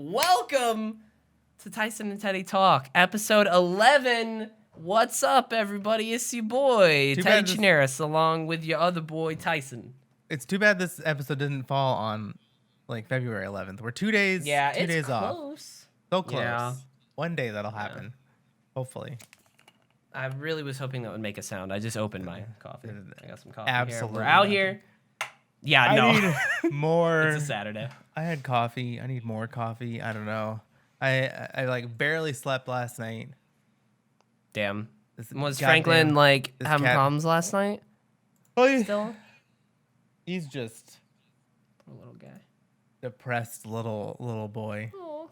Welcome to Tyson and Teddy Talk, episode 11. What's up, everybody? It's your boy, Teddy Chinaris, along with your other boy, Tyson. It's too bad this episode didn't fall on, February 11th. We're 2 days, Yeah, two it's days close. Off. So close. Yeah. One day that'll happen. Hopefully. I really was hoping that would make a sound. I just opened my coffee. I got some coffee Absolutely. here. We're out here. Yeah, I need more. It's a Saturday. I had coffee. I need more coffee. I don't know. I barely slept last night. Damn. Was Franklin having problems last night? Oh, Still? He's just Poor little guy. Depressed little boy. Aww.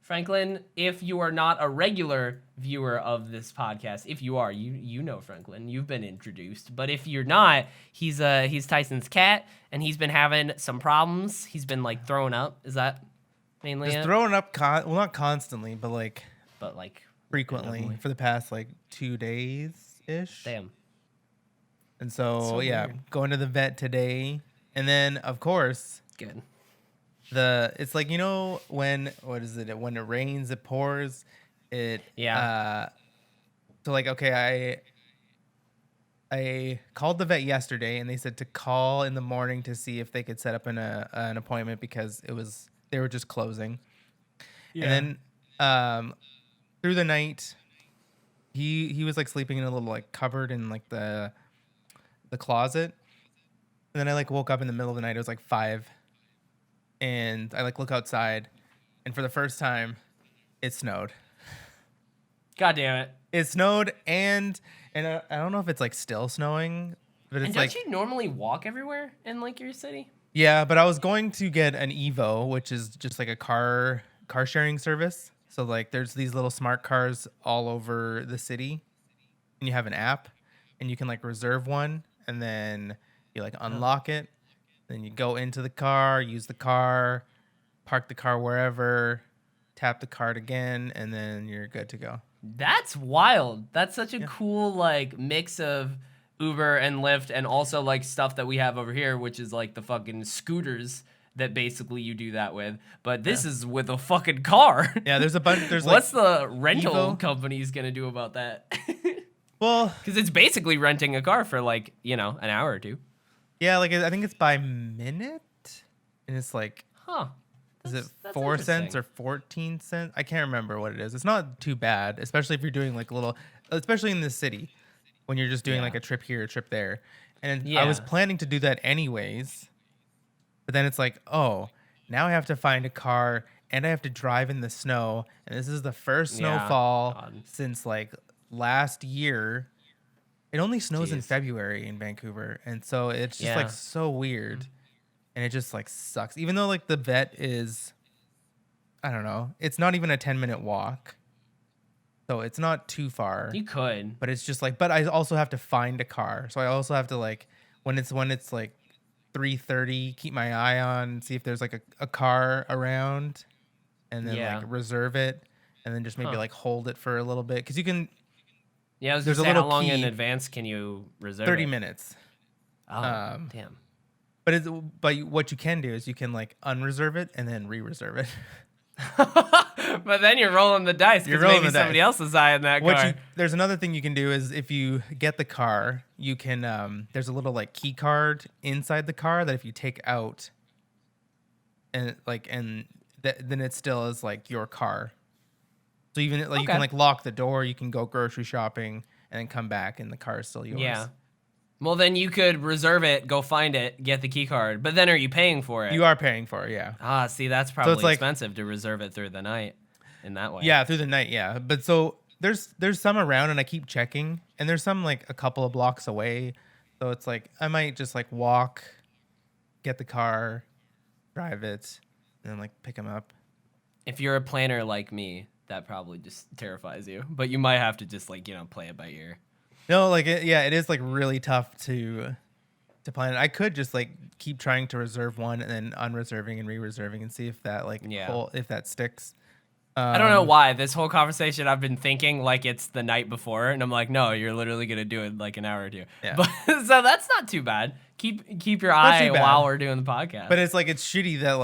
Franklin, if you are not a regular viewer of this podcast, if you are, you know Franklin. You've been introduced. But if you're not, he's Tyson's cat, and he's been having some problems. He's been throwing up. Is that mainly just it? throwing up, not constantly, but frequently randomly. for the past 2 days ish. Damn. And so weird. going to the vet today, and then of course Good. it's when when it rains it pours it. I called the vet yesterday, and they said to call in the morning to see if they could set up an appointment because they were just closing. And then through the night he was sleeping in a little cupboard in the closet, and then I woke up in the middle of the night. It was 5, and I look outside, and for the first time it snowed. God damn it. It snowed, and I don't know if it's still snowing, but it's And don't you normally walk everywhere in your city? Yeah, but I was going to get an Evo, which is just a car sharing service. So there's these little smart cars all over the city, and you have an app, and you can reserve one, and then you unlock it, then you go into the car, use the car, park the car wherever, tap the card again, and then you're good to go. That's wild. That's such a cool mix of Uber and Lyft, and also stuff that we have over here, which is the fucking scooters that basically you do that with. But this is with a fucking car. Yeah, there's a bunch. There's what's the rental Evo company's gonna do about that? Well, because it's basically renting a car for an hour or two. Yeah, I think it's by minute, and it's huh. Is it 4 cents or 14 cents? I can't remember what it is. It's not too bad, especially if you're doing especially in the city, when you're just doing a trip here, a trip there. And I was planning to do that anyways, but then it's oh, now I have to find a car, and I have to drive in the snow, and this is the first snowfall since last year. It only snows in February in Vancouver, and so it's just so weird. And it just sucks. Even though the vet is, I don't know, it's not even a 10-minute walk. So it's not too far. You could. But it's just but I also have to find a car. So I also have to when it's 3:30, keep my eye on, see if there's a car around, and then reserve it, and then just maybe hold it for a little bit, because you can. Yeah, I was just saying, how long in advance can you reserve 30 it? minutes. Oh, damn. But what you can do is you can unreserve it and then re-reserve it. But then you're rolling the dice, because maybe somebody else is eyeing that car. There's another thing you can do is, if you get the car, you can there's a little key card inside the car that if you take out, and then it still is your car. So even you can lock the door, you can go grocery shopping, and then come back, and the car is still yours. Yeah. Well, then you could reserve it, go find it, get the key card. But then are you paying for it? You are paying for it, yeah. Ah, see, that's probably expensive to reserve it through the night in that way. Yeah, through the night, yeah. But so there's some around, and I keep checking, and there's some a couple of blocks away. So it's I might just walk, get the car, drive it, and then pick them up. If you're a planner like me, that probably just terrifies you. But you might have to just play it by ear. No, it is really tough to plan it. I could just keep trying to reserve one, and then unreserving and re-reserving, and see if that if that sticks. I don't know why. This whole conversation I've been thinking it's the night before, and I'm no, you're literally gonna do it an hour or two. Yeah. But so that's not too bad. Keep your eye while we're doing the podcast. But it's it's shitty that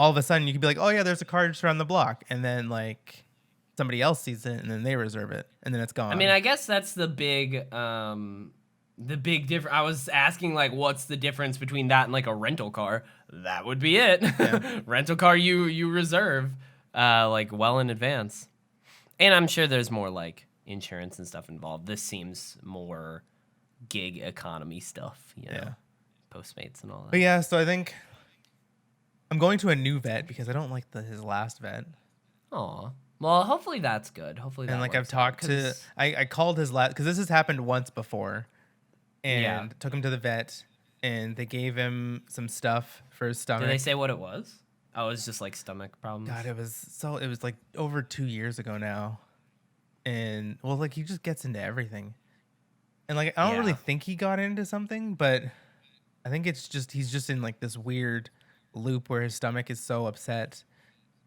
all of a sudden you could be like, oh yeah, there's a car just around the block, and then like somebody else sees it and then they reserve it and then it's gone. I mean, I guess that's the big difference. I was asking like, what's the difference between that and like a rental car? That would be it. Yeah. Rental car, you reserve like well in advance, and I'm sure there's more like insurance and stuff involved. This seems more gig economy stuff, you know, Postmates and all that. But yeah, so I think I'm going to a new vet because I don't like his last vet. Aw. Well, hopefully that's good. Hopefully that and like I've works talked out, to, I called his last because this has happened once before, and took him to the vet, and they gave him some stuff for his stomach. Did they say what it was? Oh, it was just like stomach problems. God, it was like over 2 years ago now, and well, like he just gets into everything, and like I don't really think he got into something, but I think it's just he's just in like this weird loop where his stomach is so upset.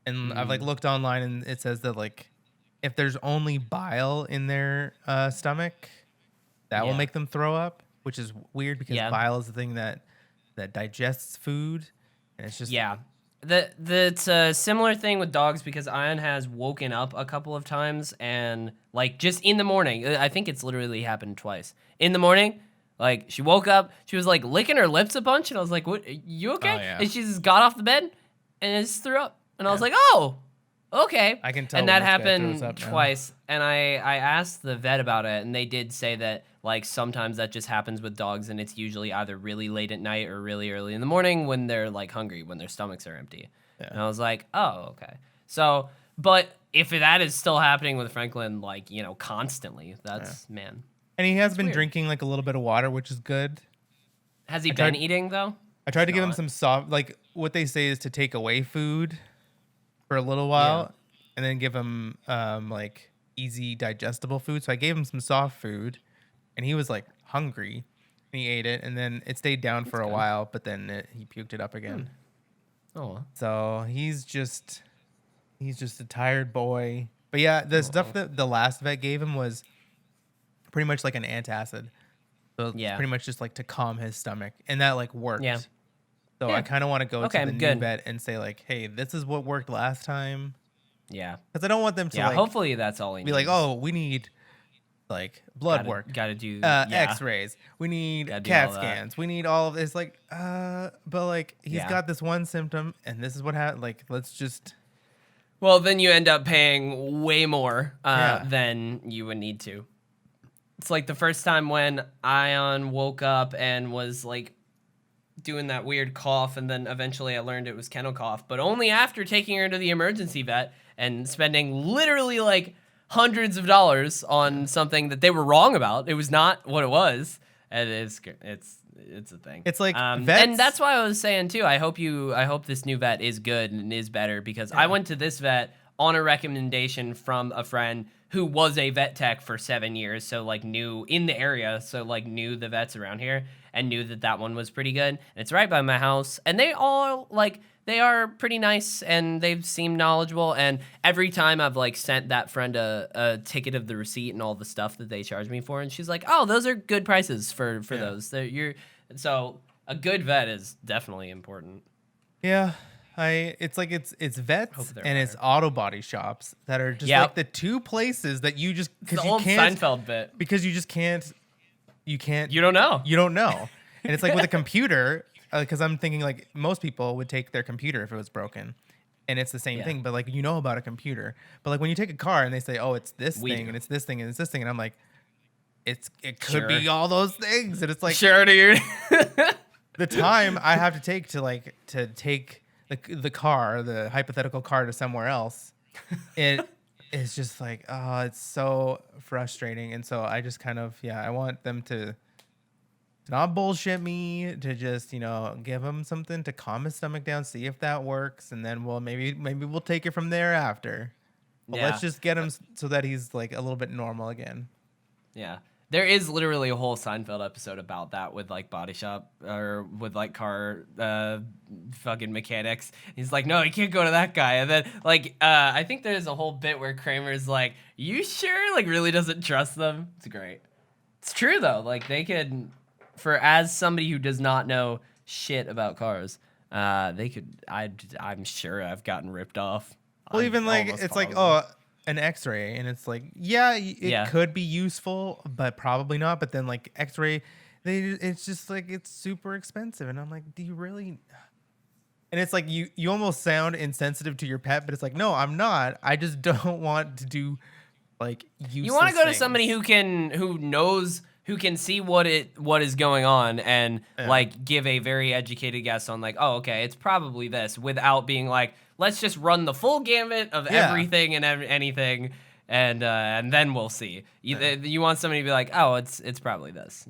And I've like looked online and it says that like if there's only bile in their stomach, that will make them throw up, which is weird because bile is the thing that digests food, and it's just That's a similar thing with dogs because Ion has woken up a couple of times and like just in the morning, I think it's literally happened twice. In the morning, like she woke up, she was like licking her lips a bunch, and I was like, "What? You okay?" Oh, yeah. And she just got off the bed and just threw up. And I was like, oh, okay. I can tell. And that happened twice. And I asked the vet about it, and they did say that like sometimes that just happens with dogs, and it's usually either really late at night or really early in the morning when they're like hungry, when their stomachs are empty. Yeah. And I was like, oh, okay. So, but if that is still happening with Franklin, like, you know, constantly, that's, man. And he has been drinking like a little bit of water, which is good. Has he been eating though? I tried to give him some soft, like what they say is to take away food for a little while, and then give him like easy digestible food. So I gave him some soft food, and he was like hungry, and he ate it, and then it stayed down for a while, but then he puked it up again. Oh, so he's just a tired boy. But yeah, the stuff that the last vet gave him was pretty much like an antacid. So pretty much just like to calm his stomach, and that like worked. Yeah. So I kind of want to go to the new vet and say like, hey, this is what worked last time. Yeah. Because I don't want them to like. Hopefully that's all he needs. Be like, oh, we need like blood work. Gotta do X-rays. We need CAT scans. We need all of this. Like, but like he's got this one symptom, and this is what happened. Like, let's just. Well, then you end up paying way more than you would need to. It's like the first time when Ion woke up and was like doing that weird cough, and then eventually I learned it was kennel cough, but only after taking her to the emergency vet and spending literally like hundreds of dollars on something that they were wrong about. It was not what it was, and it's a thing. It's like vets. And that's why I was saying too, I hope this new vet is good and is better, because I went to this vet on a recommendation from a friend who was a vet tech for 7 years, so like knew in the area, so like knew the vets around here and knew that one was pretty good. And it's right by my house, and they all like they are pretty nice and they've seemed knowledgeable. And every time I've like sent that friend a ticket of the receipt and all the stuff that they charged me for, and she's like, "Oh, those are good prices for those." So a good vet is definitely important. Yeah. It's vets and it's auto body shops that are just like the two places that you just because you can't Seinfeld bit because you just can't you don't know and it's like with a computer, because I'm thinking like most people would take their computer if it was broken, and it's the same thing, but like about a computer, but like when you take a car and they say, oh, it's this thing and it's this thing and it's this thing, and I'm like, it could be all those things, and it's like, sure, dude. The time I have to take the car, the hypothetical car, to somewhere else, it is just like, oh, it's so frustrating. And so I just kind of, I want them to not bullshit me, to just, give him something to calm his stomach down, see if that works, and then maybe we'll take it from there after. But let's just get him so that he's like a little bit normal again. Yeah. There is literally a whole Seinfeld episode about that with like body shop or with like car fucking mechanics. He's like, no, you can't go to that guy. And then like I think there's a whole bit where Kramer's like, you sure? Like really doesn't trust them. It's great. It's true though. Like they could, as somebody who does not know shit about cars, They could. I'm sure I've gotten ripped off. Well, I'm even like almost it's positive. like an X-ray, and it's like it Yeah. could be useful, but probably not. But then like X-ray, it's just like it's super expensive, and I'm like, do you really? And it's like you almost sound insensitive to your pet, but it's like, no, I'm not. I just don't want to do like useless You want to go to things. somebody who knows, who can see what is going on and like give a very educated guess on like, oh, okay, it's probably this, without being like, let's just run the full gamut of everything and anything, and then we'll see. You want somebody to be like, oh, it's probably this,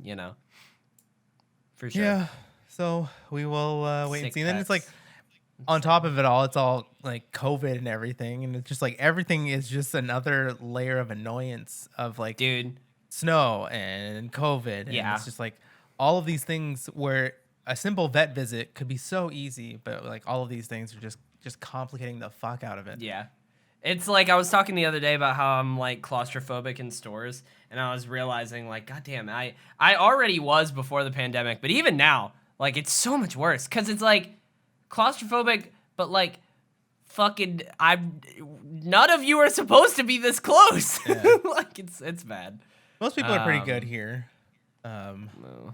for sure. Yeah. So we will wait and Sick see. And then it's like pets. on top of it all, it's all like COVID and everything, and it's just like everything is just another layer of annoyance of like Dude, snow and COVID. And Yeah. it's just like all of these things where a simple vet visit could be so easy, but like all of these things are just complicating the fuck out of it. yeah. It's like I was talking the other day about how I'm like claustrophobic in stores, and I was realizing like, goddamn, I already was before the pandemic, but even now, like it's so much worse because it's like claustrophobic, but like fucking none of you are supposed to be this close. Yeah. Like it's bad. Most people are pretty good here. No,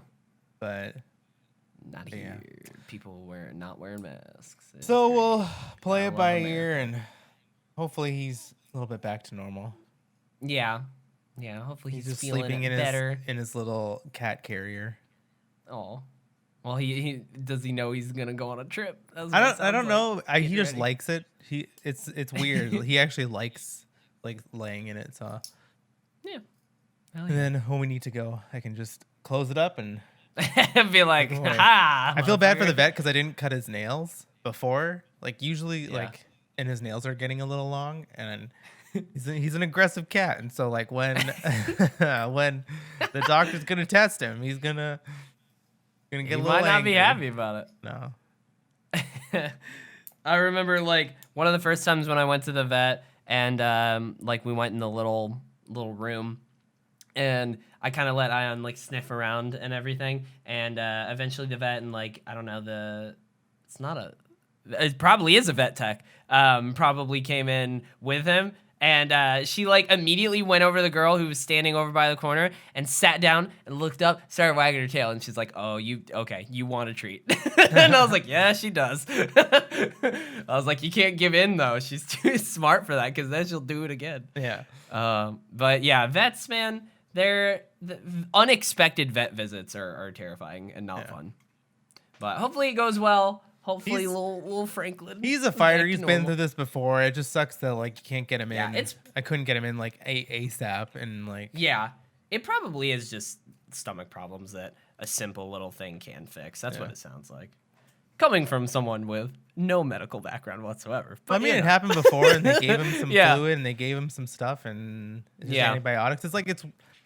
But not here. People not wearing masks. It's so great. we'll play Gotta it by love ear, and hopefully he's a little bit back to normal. Yeah. Hopefully He's he's just feeling sleeping in better. his little cat carrier. Oh, well, he does he know he's gonna go on a trip? That's what I it don't sounds know. like. He Get just ready. likes it. It's weird. He actually likes like laying in it. So Yeah. Hell and then when we need to go, I can just close it up and yeah. Be like, away. ha! I feel bad for the motherfucker." vet because I didn't cut his nails before. Like usually, Yeah. and his nails are getting a little long, and he's an aggressive cat, and so like when when the doctor's gonna test him, he's gonna get He a little might not be angry. happy about No. it. I remember like one of the first times when I went to the vet, and like we went in the little room, and I kind of let Ion like sniff around and everything, and eventually the vet, and like I don't know, it probably is a vet tech, probably came in with him, and she like immediately went over to the girl who was standing over by the corner and sat down and looked up, started wagging her tail, and she's like, oh, you want a treat. And I was like, yeah, she does. I was like, you can't give in though, she's too smart for that, because then she'll do it again. Yeah. But yeah, vets, man, the unexpected vet visits are terrifying and not fun. But hopefully it goes well. Hopefully little Franklin. He's a fighter. back to He's been normal. through this before. It just sucks that like you can't get him Yeah, in. I couldn't get him in like ASAP, and like Yeah, it probably is just stomach problems that a simple little thing can fix. That's what it sounds like. Coming from someone with no medical background whatsoever. But I mean, you it know. happened before, and they gave him some Yeah. fluid, and they gave him some stuff, and just Yeah. antibiotics. It's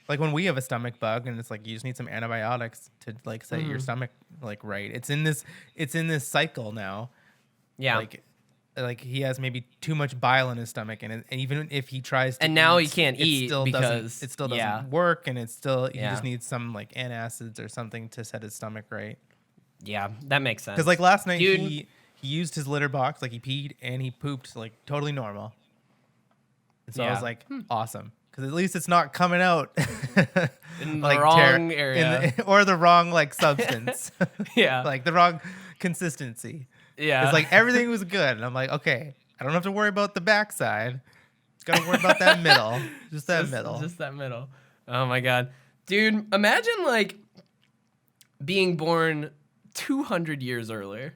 like when we have a stomach bug, and it's like you just need some antibiotics to like set your stomach like right. It's in this cycle now. Yeah. Like he has maybe too much bile in his stomach, and even if he tries to And now he eat, can't eat because it still doesn't work, and he Yeah. just needs some like antacids or something to set his stomach right. Yeah, that makes sense. Because like last night Dude. he used his litter box, like he peed and he pooped like totally normal. And so I Yeah. was like, awesome, because at least it's not coming out In the like wrong area. or the wrong like substance, Yeah. like the wrong consistency. Yeah. It's like everything was good, and I'm like, okay, I don't have to worry about the backside. Just gotta worry about that middle, just that middle. Just that middle. Oh my god. Dude, imagine like being born 200 years earlier.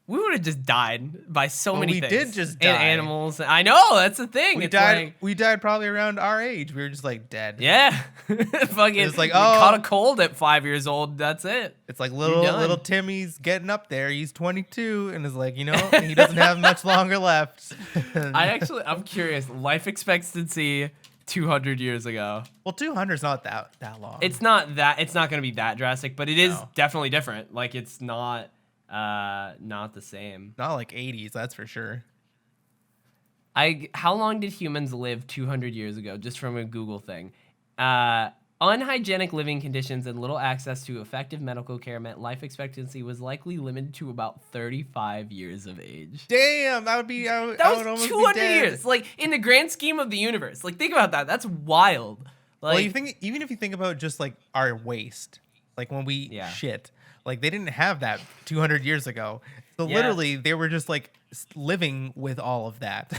We would have just died by so Well, many we things. did just And die. animals. I know, that's the thing. We It's died. like, We died probably around our age. We were just like dead. yeah. Fucking It's like, we oh. caught a cold at 5 years old. That's it. It's like You're done. little Timmy's getting up there. He's 22 and is like, he doesn't have much longer left. I'm curious. Life expectancy 200 years ago. Well, 200 is not that long. It's not going to be that drastic, but it is No. definitely different. Like it's not the same. not like 80s, that's for sure. How long did humans live 200 years ago? Just from a Google thing. Unhygienic living conditions and little access to effective medical care meant life expectancy was likely limited to about 35 years of age. Damn, that would be. I would That was almost 200 be dead. years. Like, in the grand scheme of the universe. Like, think about that. That's wild. Like, Well, even if you think about just like our waste, like when we shit, like they didn't have that 200 years ago. So literally, they were just like living with all of that.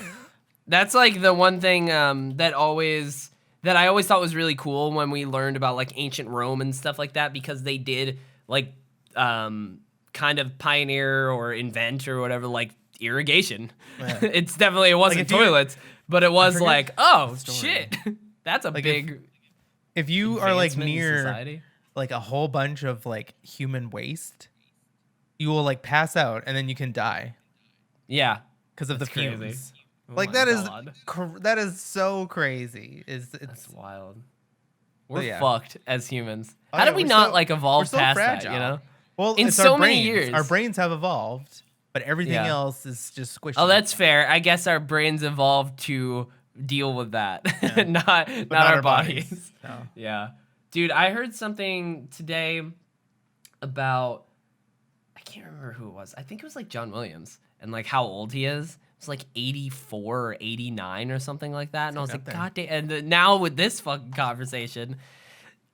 That's like the one thing that I always thought was really cool when we learned about like ancient Rome and stuff like that, because they did like kind of pioneer or invent or whatever, like irrigation. Yeah. It wasn't like toilets, but it was like, oh shit, that's a like big. If you are like near like a whole bunch of like human waste, you will like pass out and then you can die. Yeah, because of the fumes. Oh like that is so crazy. That's wild. We're fucked as humans. How did we not like evolve past that? You know. Well, in so many years, our brains have evolved, but everything else is just squishy. Oh, that's fair. I guess our brains evolved to deal with that, not our bodies. No. Yeah, dude, I heard something today about, I can't remember who it was. I think it was like John Williams and like how old he is. It's like 84 or 89 or something like that. And I was like, God damn. And now with this fucking conversation,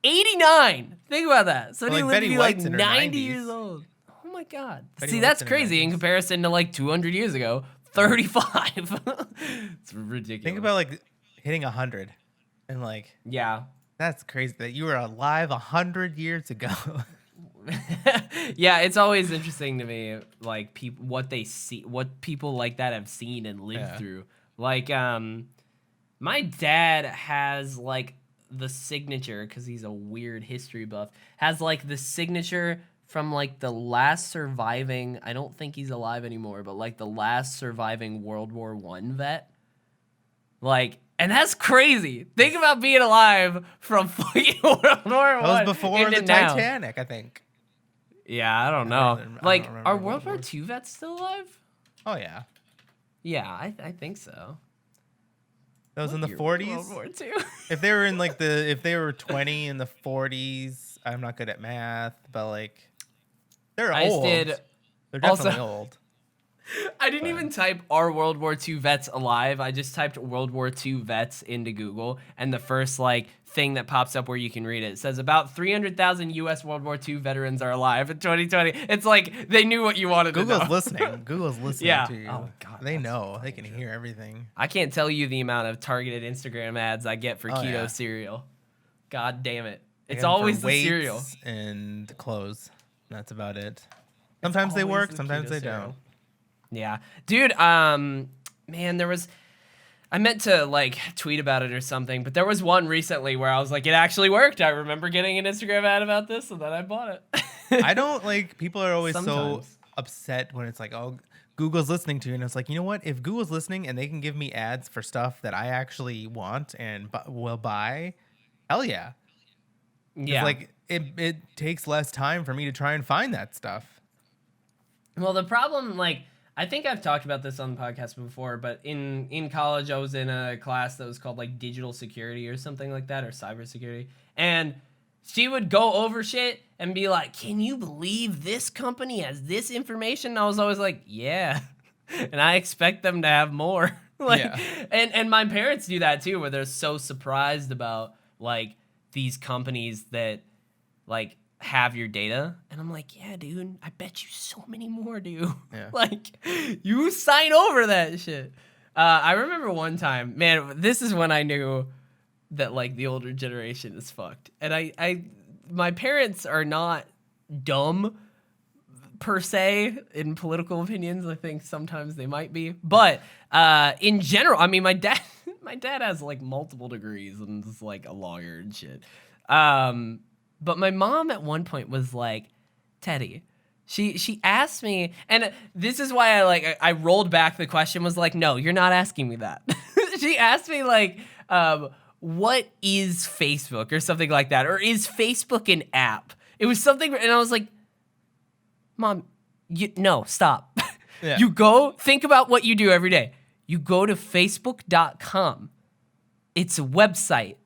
89. Think about that. So he lived to be like 90 years old. Oh my God. See, that's crazy in comparison to like 200 years ago. 35. It's ridiculous. Think about like hitting 100 and like, yeah, that's crazy that you were alive 100 years ago. Yeah, it's always interesting to me, like people, what they see, what people like that have seen and lived through. Like, my dad has like the signature, because he's a weird history buff, has like the signature from like the last surviving, I don't think he's alive anymore, but like the last surviving World War I vet. Like, and that's crazy. Think about being alive from fucking World War I. That was before the Titanic, I think. Yeah, I don't know. Like, are World War II vets still alive? Oh yeah. Yeah, I think so. That was in the 40s. World War II. If they were in like if they were 20 in the 40s, I'm not good at math, but like they're old. They're definitely old. I didn't even type "Are World War II vets alive?" I just typed World War II vets into Google, and the first like thing that pops up where you can read it says about 300,000 U.S. World War II veterans are alive in 2020. It's like they knew what you wanted to know. Google's listening. Google's listening to you. Oh God, they know. They can hear everything. I can't tell you the amount of targeted Instagram ads I get for keto cereal. God damn it! It's always the cereal and clothes. That's about it. Sometimes they work. Sometimes they don't. Yeah, dude. Man, I meant to like tweet about it or something, but there was one recently where I was like, it actually worked. I remember getting an Instagram ad about this, and then I bought it. I don't like. People are always so upset when it's like, oh, Google's listening to you, and it's like, you know what? If Google's listening and they can give me ads for stuff that I actually want and will buy, hell yeah. Yeah. Like it takes less time for me to try and find that stuff. Well, the problem, like, I think I've talked about this on the podcast before, but in college, I was in a class that was called like digital security or something like that, or cybersecurity. And she would go over shit and be like, can you believe this company has this information? And I was always like, yeah. And I expect them to have more. And my parents do that too, where they're so surprised about like these companies that like have your data, and I'm like, yeah, dude, I bet you so many more do. Yeah. Like, you sign over that shit. I remember one time, man, this is when I knew that like the older generation is fucked. And my parents are not dumb per se in political opinions. I think sometimes they might be, but in general, I mean, my dad has like multiple degrees and is like a lawyer and shit. But my mom at one point was like, Teddy, she asked me, and this is why I rolled back the question, was like, no, you're not asking me that. She asked me like, what is Facebook or something like that? Or is Facebook an app? It was something, and I was like, Mom, no, stop. Yeah. You go, think about what you do every day. You go to facebook.com. It's a website.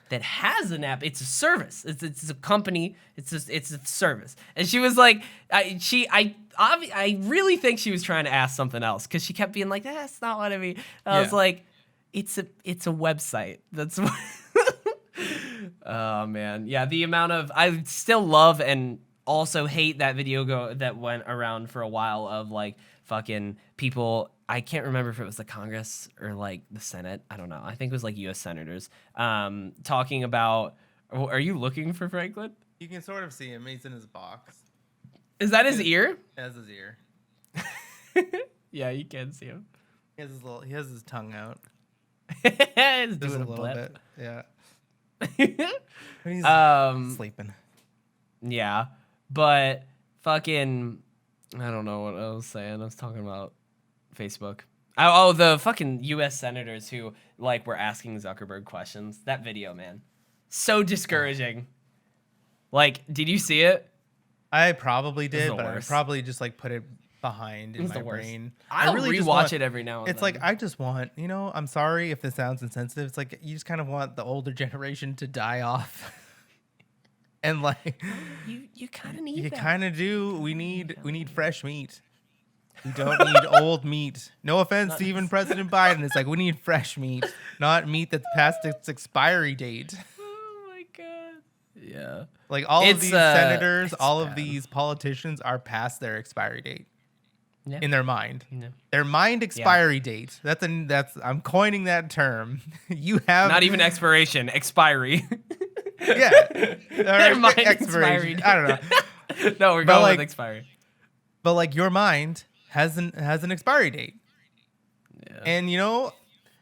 that has an app. It's a service. It's a company. It's a service. And she was like, I really think she was trying to ask something else because she kept being like, that's not what I mean. I was like, it's a website. That's what. Oh man, yeah. The amount of I still love and also hate that video that went around for a while of like fucking people. I can't remember if it was the Congress or like the Senate. I don't know. I think it was like U.S. senators talking about. Are you looking for Franklin? You can sort of see him. He's in his box. Is that his ear? That's his ear. Yeah, you can see him. He has his tongue out. He's doing a little bit. Yeah. He's sleeping. Yeah, but fucking, I don't know what I was saying. I was talking about Facebook. Oh, the fucking U.S. senators who like were asking Zuckerberg questions. That video, man, so discouraging. Like, did you see it? I probably did, but I probably just like put it behind in my brain. I really rewatch it every now and then. It's like I just want, I'm sorry if this sounds insensitive. It's like you just kind of want the older generation to die off. And like you kind of need you that. kind of do. We need fresh meat. We don't need old meat. No offense to even President Biden. It's like we need fresh meat, not meat that's past its expiry date. Oh my god. Yeah. Like all of these senators, all of these politicians are past their expiry date. Yeah. In their mind. Yeah. Their mind expiry date. That's I'm coining that term. You have not even expiration, expiry. Yeah. Their mind expiry. I don't know. No, we're going with expiry. But like your mind has an expiry date. Yeah. And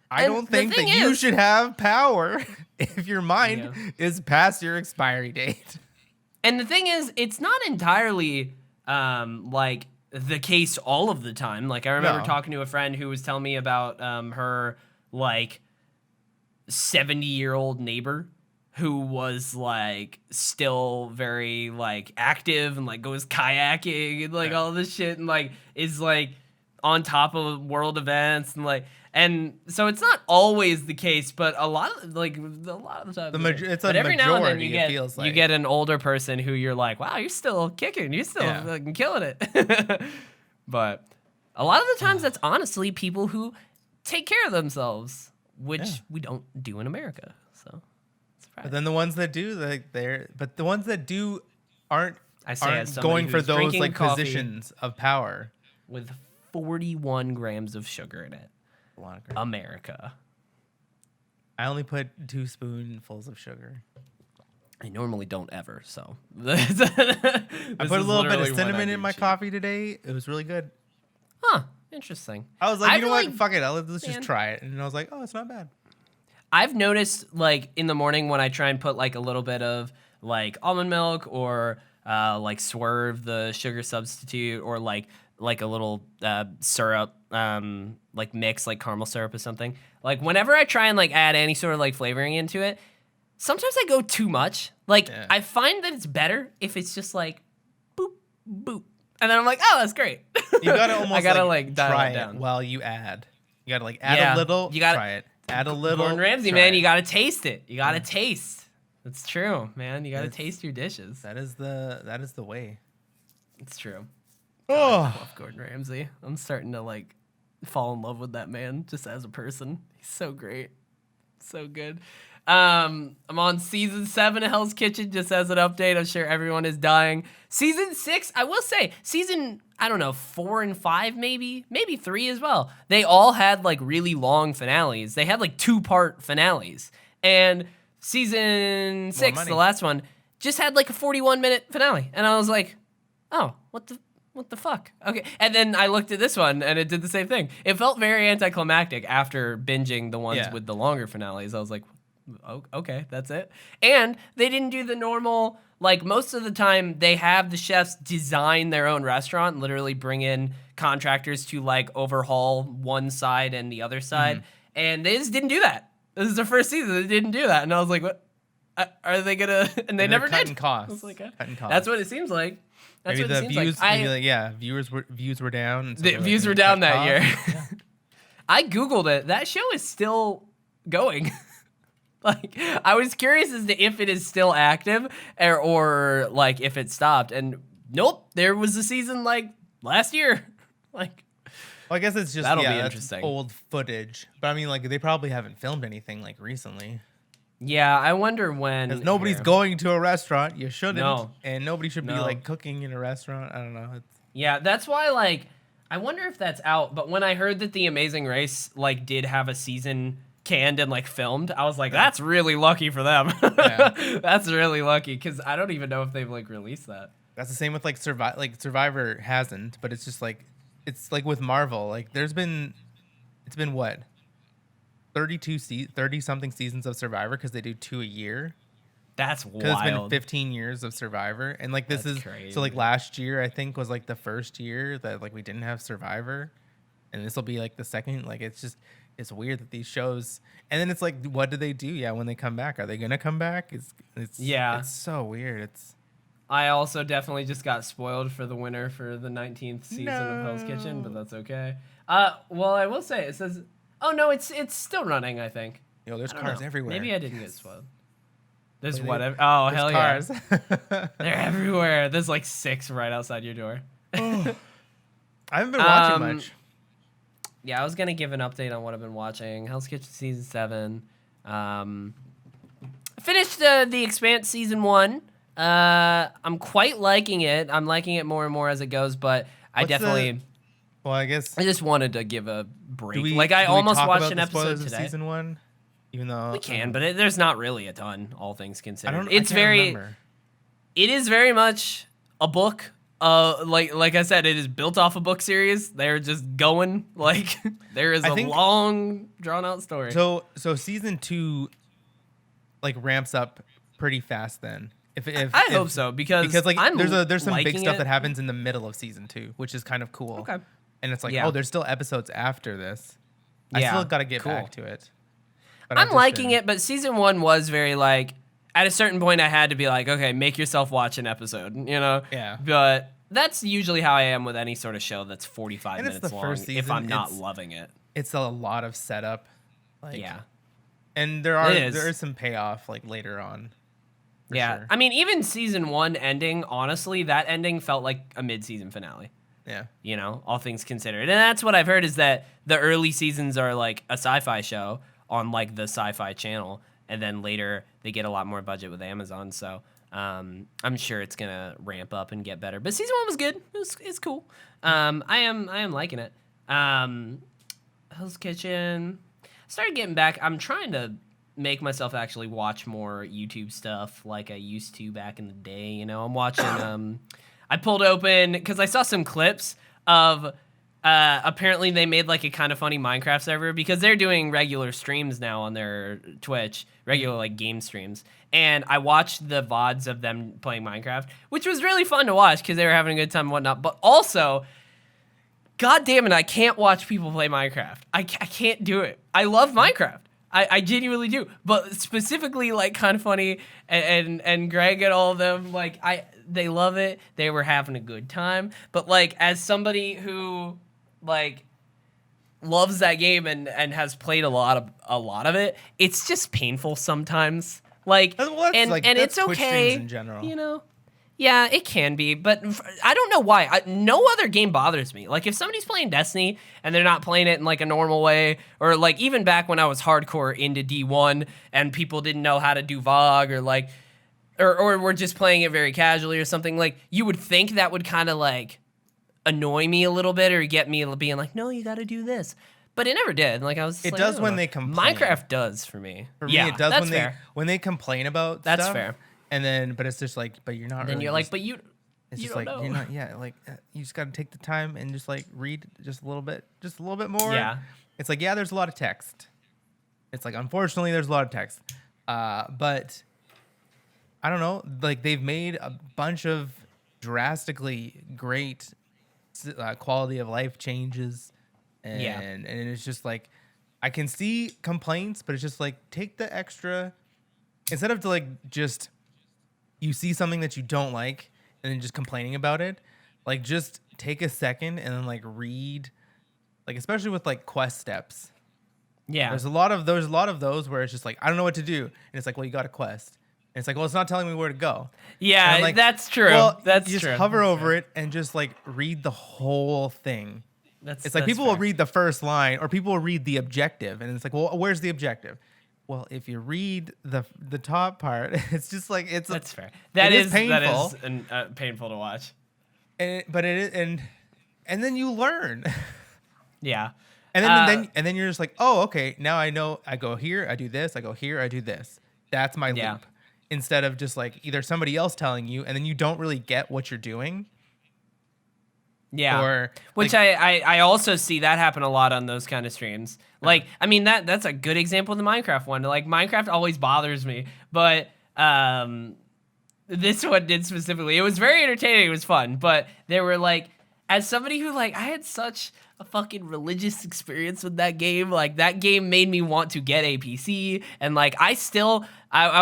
I don't think that you should have power if your mind is past your expiry date. And the thing is, it's not entirely like the case all of the time. Like I remember talking to a friend who was telling me about her like 70-year-old neighbor who was like still very like active and like goes kayaking and like all this shit and like is like on top of world events and so it's not always the case, but a lot of the time but every now and then you get an older person who you're like, wow, you're still kicking, you're still fucking killing it. But a lot of the times that's honestly people who take care of themselves, which we don't do in America. So but then the ones that do, but the ones that do aren't going for those like positions of power with 41 grams of sugar in it. America. I only put 2 spoonfuls of sugar. I normally don't ever, so. I put a little bit of cinnamon in my coffee today. It was really good. Huh. Interesting. I was like, you know what? Fuck it. Let's just try it. And I was like, oh, it's not bad. I've noticed, like, in the morning when I try and put, like, a little bit of, like, almond milk or, like, Swerve, the sugar substitute, or, like a little syrup, like, mix, like, caramel syrup or something. Like, whenever I try and, like, add any sort of, like, flavoring into it, sometimes I go too much. Like, I find that it's better if it's just, like, boop, boop. And then I'm like, oh, that's great. You gotta almost, I gotta, like dial try it down. While you add. You gotta, like, add a little, try it. Add a little. Gordon Ramsay, man, you gotta taste it. You gotta taste. That's true, man. You gotta taste your dishes. That is the way. It's true. Oh, I love Gordon Ramsay. I'm starting to like fall in love with that man just as a person. He's so great, so good. I'm on season 7 of Hell's Kitchen. Just as an update, I'm sure everyone is dying. Season 6, I will say, I don't know, 4 and 5 maybe 3 as well. They all had like really long finales. They had like 2-part finales. And season 6, the last one, just had like a 41-minute finale. And I was like, oh, what the fuck? Okay. And then I looked at this one and it did the same thing. It felt very anticlimactic after binging the ones with the longer finales. I was like, oh, okay, that's it. And they didn't do the normal, like most of the time they have the chefs design their own restaurant, literally bring in contractors to like overhaul one side and the other side. And they just didn't do that. This is their first season. They didn't do that. And I was like, what? Are they gonna? And they never cutting did. Costs. I was like, cutting costs. That's what it seems like. That's maybe what the it seems views, like. Maybe views were down. The views were down that year. I Googled it. That show is still going. Like, I was curious as to if it is still active or like if it stopped. And nope, there was a season like last year. Like, well, I guess it's just that'll be that's interesting. old footage. But I mean, like they probably haven't filmed anything like recently. Yeah, I wonder when. Because nobody's going to a restaurant. You shouldn't. No. And nobody should be like cooking in a restaurant. I don't know. Yeah, that's why like I wonder if that's out. But when I heard that The Amazing Race like did have a season canned and like filmed, I was like, that's really lucky for them. Yeah. That's really lucky because I don't even know if they've like released that. That's the same with like Survivor hasn't, but it's just like it's like with Marvel. Like it's been what? 30 something seasons of Survivor because they do 2 a year. That's wild. Because it's been 15 years of Survivor, and like this is crazy. So like last year I think was like the first year that like we didn't have Survivor, and this will be like the second. Like it's weird that these shows, and then it's like what do they do? Yeah, when they come back, are they gonna come back? It's so weird. I also definitely just got spoiled for the winner for the 19th season of Hell's Kitchen, but that's okay. Well, I will say it says. Oh no, it's still running. I think. Yo, there's cars everywhere. Maybe I didn't get spoiled. There's whatever. Oh hell cars. Yeah! They're everywhere. There's like 6 right outside your door. I haven't been watching much. Yeah, I was gonna give an update on what I've been watching. Hell's Kitchen season 7. Finished the Expanse season 1. I'm quite liking it. I'm liking it more and more as it goes, but I definitely. Well, I guess I just wanted to give a break. I almost watched an episode today. Season 1, even though we can, but there's not really a ton, all things considered. I can't remember. It is very much a book. Like I said, it is built off a book series. They're just going like there is a long, drawn out story. So season 2, like ramps up pretty fast. Then, if I hope so because like there's some big stuff that happens in the middle of season 2, which is kind of cool. Okay. And it's like, there's still episodes after this. I still got to get back to it. But I'm liking it, but season 1 was very like, at a certain point I had to be like, okay, make yourself watch an episode, you know? Yeah. But that's usually how I am with any sort of show that's 45 minutes long first season, if I'm not loving it. It's a lot of setup. Like, yeah. And there is some payoff like later on. Yeah. Sure. I mean, even season 1 ending, honestly, that ending felt like a mid-season finale. Yeah. You know, all things considered. And that's what I've heard is that the early seasons are like a sci-fi show on like the Sci-Fi Channel. And then later they get a lot more budget with Amazon. So I'm sure it's going to ramp up and get better. But season 1 was good. It's cool. I am liking it. Hell's Kitchen. Started getting back. I'm trying to make myself actually watch more YouTube stuff like I used to back in the day. You know, I'm watching... I pulled open because I saw some clips of apparently they made like a kind of funny Minecraft server because they're doing regular streams now on their Twitch, regular like game streams. And I watched the VODs of them playing Minecraft, which was really fun to watch because they were having a good time and whatnot. But also, God damn it, I can't watch people play Minecraft. I can't do it. I love Minecraft. I genuinely do. But specifically like kind of funny and Greg and all of them, like they love it. They were having a good time. But like as somebody who like loves that game and has played a lot of it, it's just painful sometimes. Like and it's okay in general. You know. Yeah, it can be, but I don't know why. No other game bothers me. Like, if somebody's playing Destiny and they're not playing it in, like, a normal way, or, like, even back when I was hardcore into D1 and people didn't know how to do VOG, or, like, or were just playing it very casually or something, like, you would think that would kind of, like, annoy me a little bit or get me being like, no, you got to do this. But it never did. Like, I was just It like, does when know. they complain. Minecraft does for me. For me, it does when they complain about That's stuff. fair. And then, but it's just like, but you're not. Then really you're like, just, but you. It's you just don't like know. you're not. Yeah, like you just got to take the time and just like read just a little bit more. Yeah. It's like there's a lot of text. It's like unfortunately there's a lot of text, but I don't know. Like they've made a bunch of drastically great quality of life changes, and it's just like I can see complaints, but it's just like take the extra instead of just. You see something that you don't like and then just complaining about it, like just take a second and then like read, like especially with like quest steps, Yeah. There's a lot of those where it's just like I don't know what to do, and it's like, well, you got a quest. And it's like, well, it's not telling me where to go. Yeah, like, that's true. Well, that's you true. just hover that's over true. it and just like read the whole thing. It's like people fair. will read the first line, or people will read the objective, and it's like, well, where's the objective? Well, if you read the top part, it's just like That's fair. That is painful. That is painful to watch. But it is, and then you learn. Yeah. And then you're just like, oh, okay, now I know. I go here, I do this. I go here, I do this. That's my loop. Instead of just like either somebody else telling you, and then you don't really get what you're doing. Yeah. Or which like, I also see that happen a lot on those kind of streams. Like, I mean, that's a good example of the Minecraft one. Like, Minecraft always bothers me, but this one did specifically. It was very entertaining. It was fun, but there were like, as somebody who like, I had such a fucking religious experience with that game. Like, that game made me want to get a PC, and like, I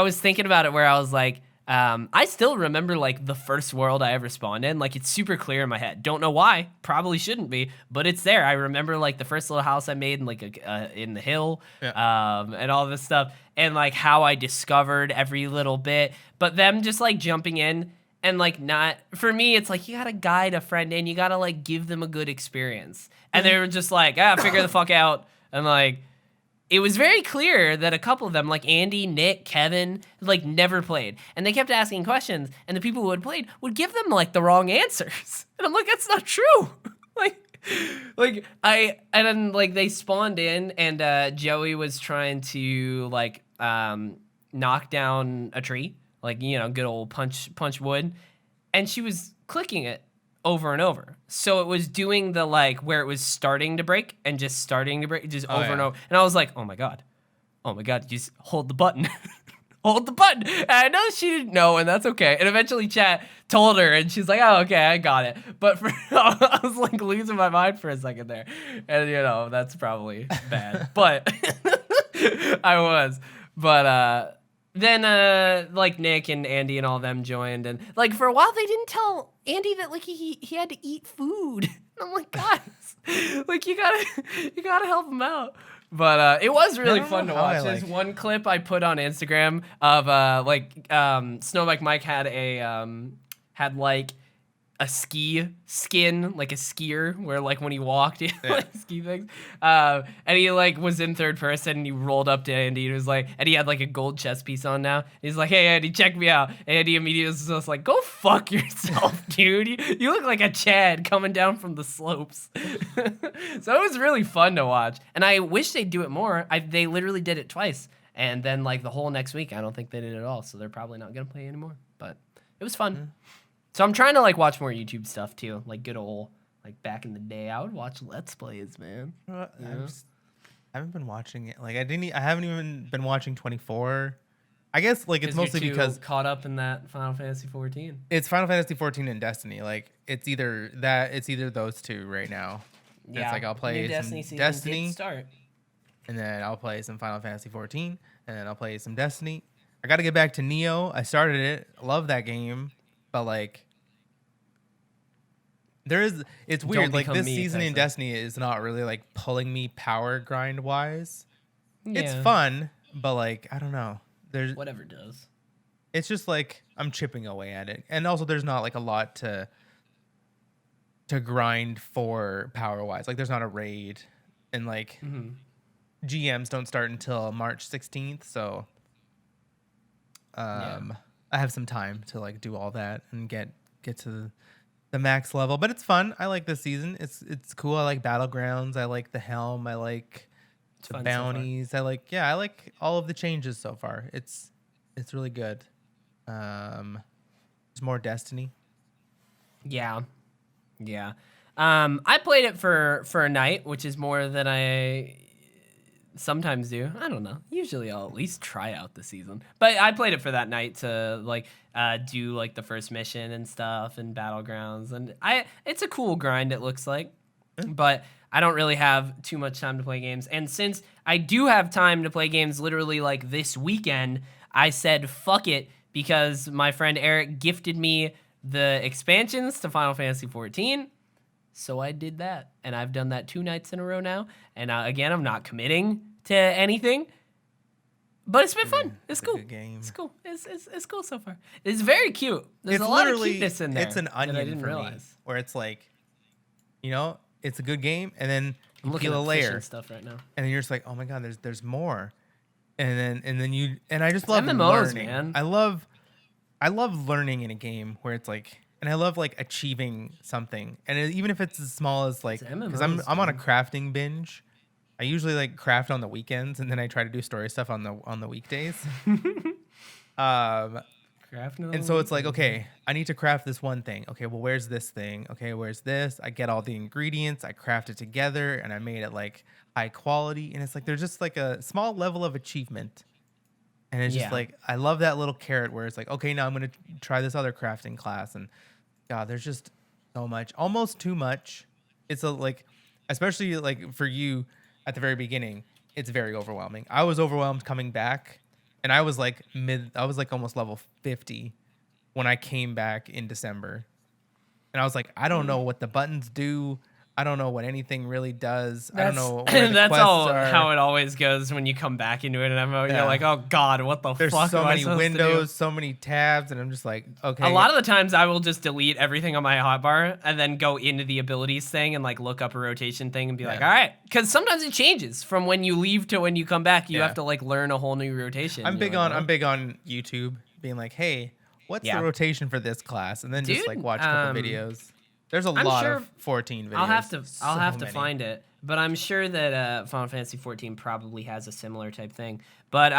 was thinking about it where I was like, I still remember like the first world I ever spawned in. Like, it's super clear in my head. Don't know why. Probably shouldn't be, but it's there. I remember like the first little house I made in like in the hill, and all this stuff, and like how I discovered every little bit. But them just like jumping in and like not, for me, it's like you gotta guide a friend in. You gotta like give them a good experience, and they were just like, figure the fuck out, and like. It was very clear that a couple of them, like Andy, Nick, Kevin, like never played. And they kept asking questions, and the people who had played would give them like the wrong answers. And I'm like, that's not true. And then like they spawned in, and Joey was trying to like knock down a tree, like, you know, good old punch wood. And she was clicking it over and over. So it was doing the like where it was starting to break and just starting to break just over and over. And I was like, oh my God, just hold the button. Hold the button. And I know she didn't know, and that's okay. And eventually chat told her, and she's like, oh, okay, I got it. But I was like losing my mind for a second there. And you know, that's probably bad. But I was. But then like Nick and Andy and all of them joined, and like for a while they didn't tell Andy that like he had to eat food. And I'm like, guys, like you gotta help him out. But it was really fun to watch. There's one clip I put on Instagram of Snowbike Mike had like a ski skin, like a skier, where like when he walked, he had, like ski things. And he like was in third person, and he rolled up to Andy and was like, and he had like a gold chest piece on now. He's like, hey Andy, check me out. And Andy immediately was just like, go fuck yourself, dude. You look like a Chad coming down from the slopes. So it was really fun to watch, and I wish they'd do it more. They literally did it twice, and then like the whole next week, I don't think they did it at all. So they're probably not gonna play anymore. But it was fun. Mm. So I'm trying to like watch more YouTube stuff too, like good old like back in the day. I would watch Let's Plays, man. I haven't been watching it. Like I haven't even been watching 24. I guess like it's mostly because caught up in that Final Fantasy 14. It's Final Fantasy 14 and Destiny. Like it's either those two right now. Yeah. It's like I'll play some Destiny, start, and then I'll play some Final Fantasy 14, and then I'll play some Destiny. I got to get back to Neo. I started it. Love that game. But like, it's weird. Like this season in Destiny is not really like pulling me power grind wise. Yeah. It's fun, but like I don't know. There's whatever does. It's just like I'm chipping away at it, and also there's not like a lot to grind for power wise. Like there's not a raid, and like GMs don't start until March 16th, so I have some time to like do all that and get to the max level. But it's fun. I like this season. It's cool. I like Battlegrounds. I like the helm. I like the bounties. So I like all of the changes so far. It's really good. It's more Destiny. Yeah. I played it for a night, which is more than I sometimes do. I don't know. Usually I'll at least try out the season. But I played it for that night to like do like the first mission and stuff and Battlegrounds, and it's a cool grind, it looks like. But I don't really have too much time to play games. And since I do have time to play games literally like this weekend, I said fuck it, because my friend Eric gifted me the expansions to Final Fantasy 14. So I did that, and I've done that 2 nights in a row now. And again, I'm not committing to anything. But it's been fun. It's cool. Game. It's cool. It's cool so far. It's very cute. There's a lot of cuteness in there. It's an onion for me, where it's like, it's a good game, and then you peel a layer stuff right now, and then you're just like, oh my god, there's more, and I just love MMOs, learning. Man. I love learning in a game where it's like, and I love like achieving something, and even if it's as small as like, because I'm on a crafting binge. I usually like craft on the weekends, and then I try to do story stuff on the weekdays. And so it's like, okay, I need to craft this one thing. Okay, well, where's this thing? Okay, where's this? I get all the ingredients, I craft it together, and I made it like high quality. And it's like there's just like a small level of achievement. And it's just like, I love that little carrot where it's like, okay, now I'm gonna try this other crafting class. And God, there's just so much, almost too much. It's like, especially like for you. At the very beginning, it's very overwhelming. I was overwhelmed coming back, and I was like almost level 50 when I came back in December. And I was like, I don't know what the buttons do. I don't know what anything really does. I don't know where the that's quests all are. How it always goes when you come back into an MMO. You're like, oh god, what the There's fuck? So am I many windows, so many tabs, and I'm just like, okay. A lot of the times I will just delete everything on my hotbar and then go into the abilities thing and like look up a rotation thing and be like, all right, because sometimes it changes from when you leave to when you come back. You have to like learn a whole new rotation. I'm big on YouTube being like, hey, what's the rotation for this class, and then just like watch a couple videos. There's a lot of 14 videos. I'll have to find it, but I'm sure that Final Fantasy 14 probably has a similar type thing. But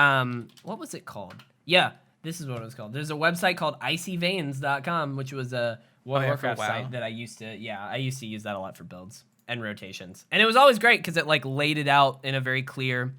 what was it called? Yeah, this is what it was called. There's a website called icyveins.com, which was a World of Warcraft site that I used to use that a lot for builds and rotations. And it was always great because it like laid it out in a very clear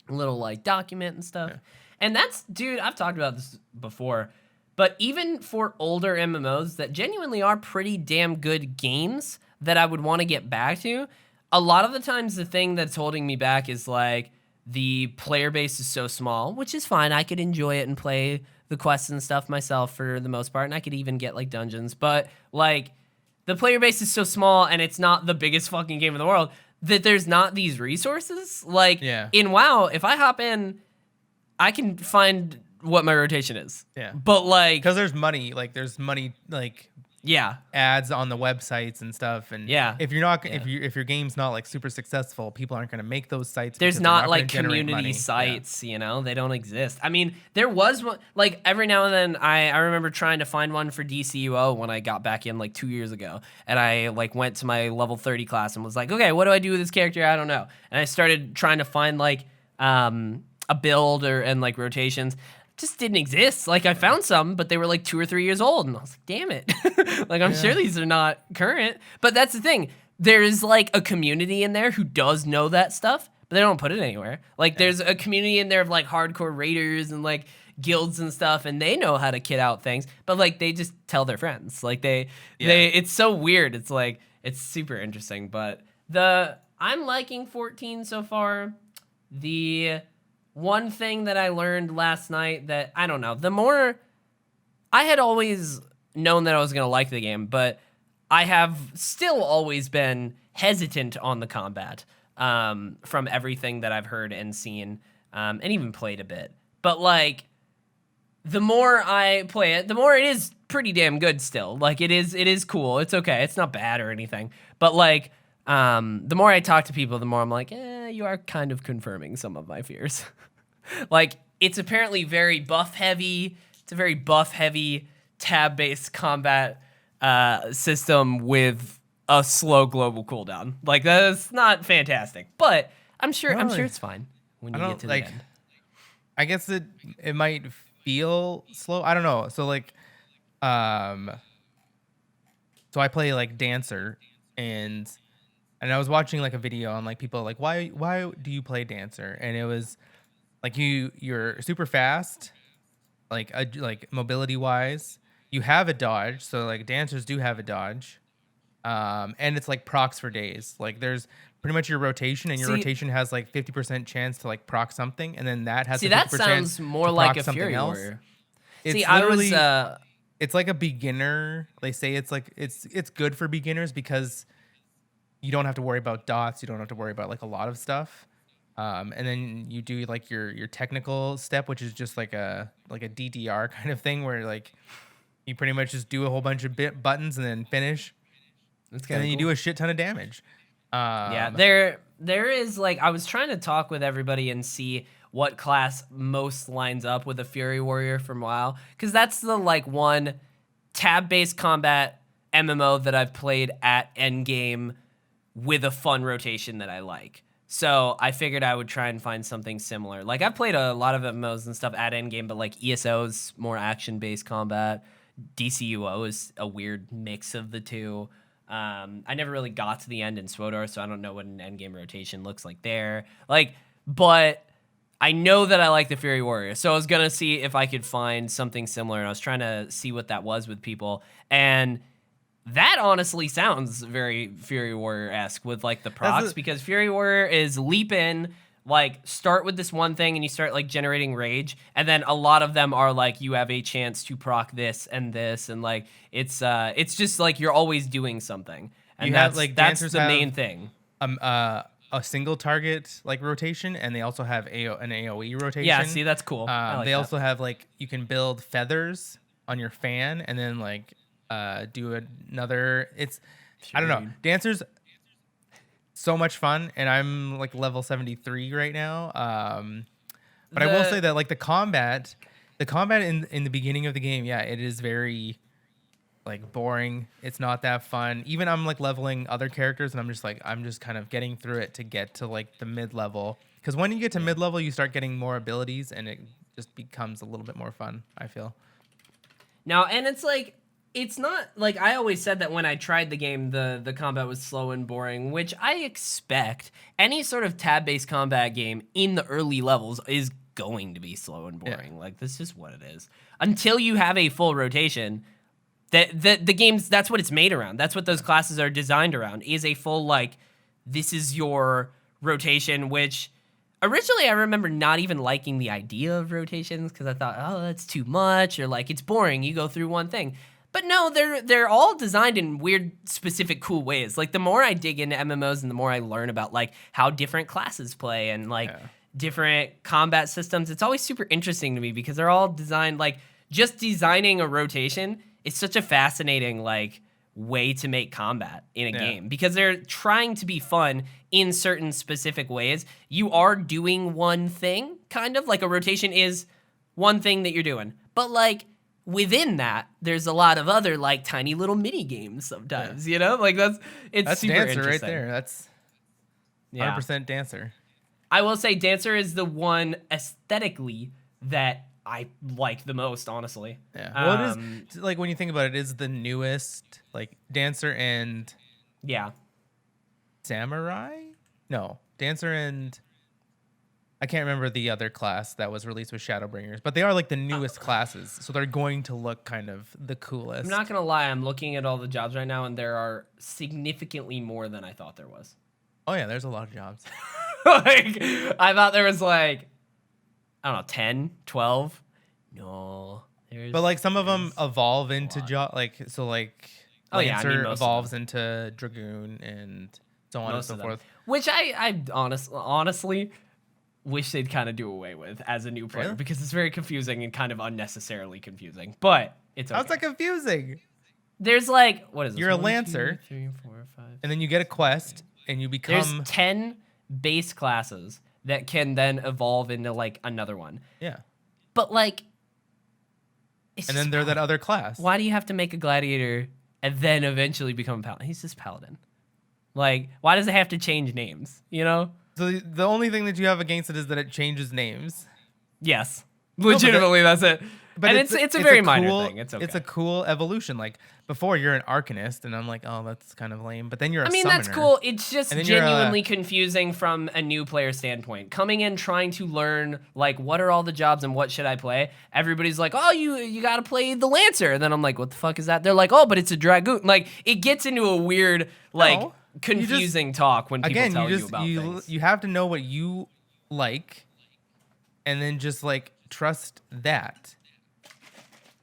little like document and stuff. Yeah. And that's, dude, I've talked about this before. But even for older MMOs that genuinely are pretty damn good games that I would want to get back to, a lot of the times the thing that's holding me back is like the player base is so small, which is fine. I could enjoy it and play the quests and stuff myself for the most part, and I could even get like dungeons. But like the player base is so small and it's not the biggest fucking game in the world that there's not these resources. Like in WoW, if I hop in, I can find what my rotation is. Yeah. But like, because there's money ads on the websites and stuff, and if you're not if your game's not like super successful, people aren't going to make those sites. There's not like community sites, they don't exist. I mean, there was one like every now and then I remember trying to find one for DCUO when I got back in like 2 years ago, and I like went to my level 30 class and was like, okay, what do I do with this character? I don't know. And I started trying to find like a build and like rotations. Just didn't exist. Like I found some, but they were like 2 or 3 years old, and I was like, damn it. Like I'm sure these are not current. But that's the thing. There's like a community in there who does know that stuff, but they don't put it anywhere. Like there's a community in there of like hardcore raiders and like guilds and stuff, and they know how to kit out things, but like they just tell their friends. Like they it's so weird. It's like it's super interesting. But I'm liking 14 so far. The one thing that I learned last night that, I don't know, the more I had always known that I was going to like the game, but I have still always been hesitant on the combat from everything that I've heard and seen and even played a bit. But like, the more I play it, the more it is pretty damn good still. Like it is cool. It's okay. It's not bad or anything. But like, the more I talk to people, the more I'm like, you are kind of confirming some of my fears. Like, it's apparently very buff heavy. It's a very buff heavy tab-based combat system with a slow global cooldown. Like, that's not fantastic, but I'm sure it's fine when you get to the end. I guess it might feel slow. I don't know. So like, so I play like Dancer, and I was watching like a video on like people like why do you play Dancer, and it was like you're super fast, like mobility wise. You have a dodge, so like dancers do have a dodge, and it's like procs for days. Like there's pretty much your rotation, and your rotation has like 50% chance to like proc something, and then that has 50% that sounds more like a Fury Warrior. It's it's like a beginner. They say it's like it's good for beginners because you don't have to worry about dots. You don't have to worry about like a lot of stuff. And then you do like your technical step, which is just like a DDR kind of thing where like you pretty much just do a whole bunch of buttons and then finish. That's and then cool. you do a shit ton of damage. Yeah, there is like I was trying to talk with everybody and see what class most lines up with a Fury Warrior from WoW, because that's the like one tab-based combat MMO that I've played at endgame with a fun rotation that I like. So I figured I would try and find something similar. Like I've played a lot of MMOs and stuff at endgame, but like ESO is more action-based combat. DCUO is a weird mix of the two. I never really got to the end in SWTOR, so I don't know what an endgame rotation looks like there. Like, but I know that I like the Fury Warrior, so I was gonna see if I could find something similar, and I was trying to see what that was with people, and that honestly sounds very Fury Warrior-esque with like the procs, because Fury Warrior is leap in, like start with this one thing and you start like generating rage, and then a lot of them are like you have a chance to proc this and this, and like it's just like you're always doing something, and that's the main thing. A single target like rotation, and they also have an AoE rotation. Yeah, see, that's cool. They also have like you can build feathers on your fan and then like do another. I don't know. Dancer's so much fun, and I'm like level 73 right now. But I will say that like the combat in the beginning of the game, yeah, it is very like boring. It's not that fun. Even I'm like leveling other characters, and I'm just kind of getting through it to get to like the mid level. Because when you get to mid level, you start getting more abilities, and it just becomes a little bit more fun, I feel. Now, and it's like, it's not like I always said that when I tried the game, the combat was slow and boring, which I expect. Any sort of tab-based combat game in the early levels is going to be slow and boring. Yeah. Like, that's just what it is. Until you have a full rotation, the game's, that's what it's made around. That's what those classes are designed around, is a full, like, this is your rotation, which originally I remember not even liking the idea of rotations because I thought, oh, that's too much, or like, it's boring. You go through one thing. But no, they're all designed in weird, specific, cool ways. Like, the more I dig into MMOs and the more I learn about, like, how different classes play and, like, different combat systems, it's always super interesting to me because they're all designed, like, just designing a rotation is such a fascinating, like, way to make combat in a game because they're trying to be fun in certain specific ways. You are doing one thing, kind of, like a rotation is one thing that you're doing. But, like, within that, there's a lot of other like tiny little mini games sometimes, you know? Like that's super Dancer interesting. Right there. That's 100% Dancer. I will say Dancer is the one aesthetically that I like the most, honestly. Yeah. Well, it is like when you think about it, it is the newest like Dancer and Samurai? No, Dancer and I can't remember the other class that was released with Shadowbringers, but they are like the newest classes, so they're going to look kind of the coolest. I'm not gonna lie, I'm looking at all the jobs right now, and there are significantly more than I thought there was. Oh yeah, there's a lot of jobs. Like, I thought there was like, I don't know, 10, 12. No, but like some of them evolve into job, like so like Lancer evolves into Dragoon and so on and so forth. Which I honestly wish they'd kind of do away with as a new player because it's very confusing and kind of unnecessarily confusing. But it's okay. How's that confusing? There's like, what is this? You're a Lancer, 2, 3, 4, 5. And then you get a quest and you become. There's 10 base classes that can then evolve into like another one. Yeah. But like, and then they're that other class. Why do you have to make a gladiator and then eventually become a paladin? He's just paladin. Like, why does it have to change names? You know? So the only thing that you have against it is that it changes names. Yes, legitimately, that's it. But it's a very minor thing. It's okay. It's a cool evolution. Like before, you're an Arcanist, and I'm like, oh, that's kind of lame. But then you're a summoner. That's cool. It's just genuinely confusing from a new player standpoint. Coming in trying to learn like what are all the jobs and what should I play. Everybody's like, oh, you got to play the Lancer. And then I'm like, what the fuck is that? They're like, oh, but it's a Dragoon. Like it gets into a weird like. Confusing talk when people tell you about things. You have to know what you like and then just like trust that.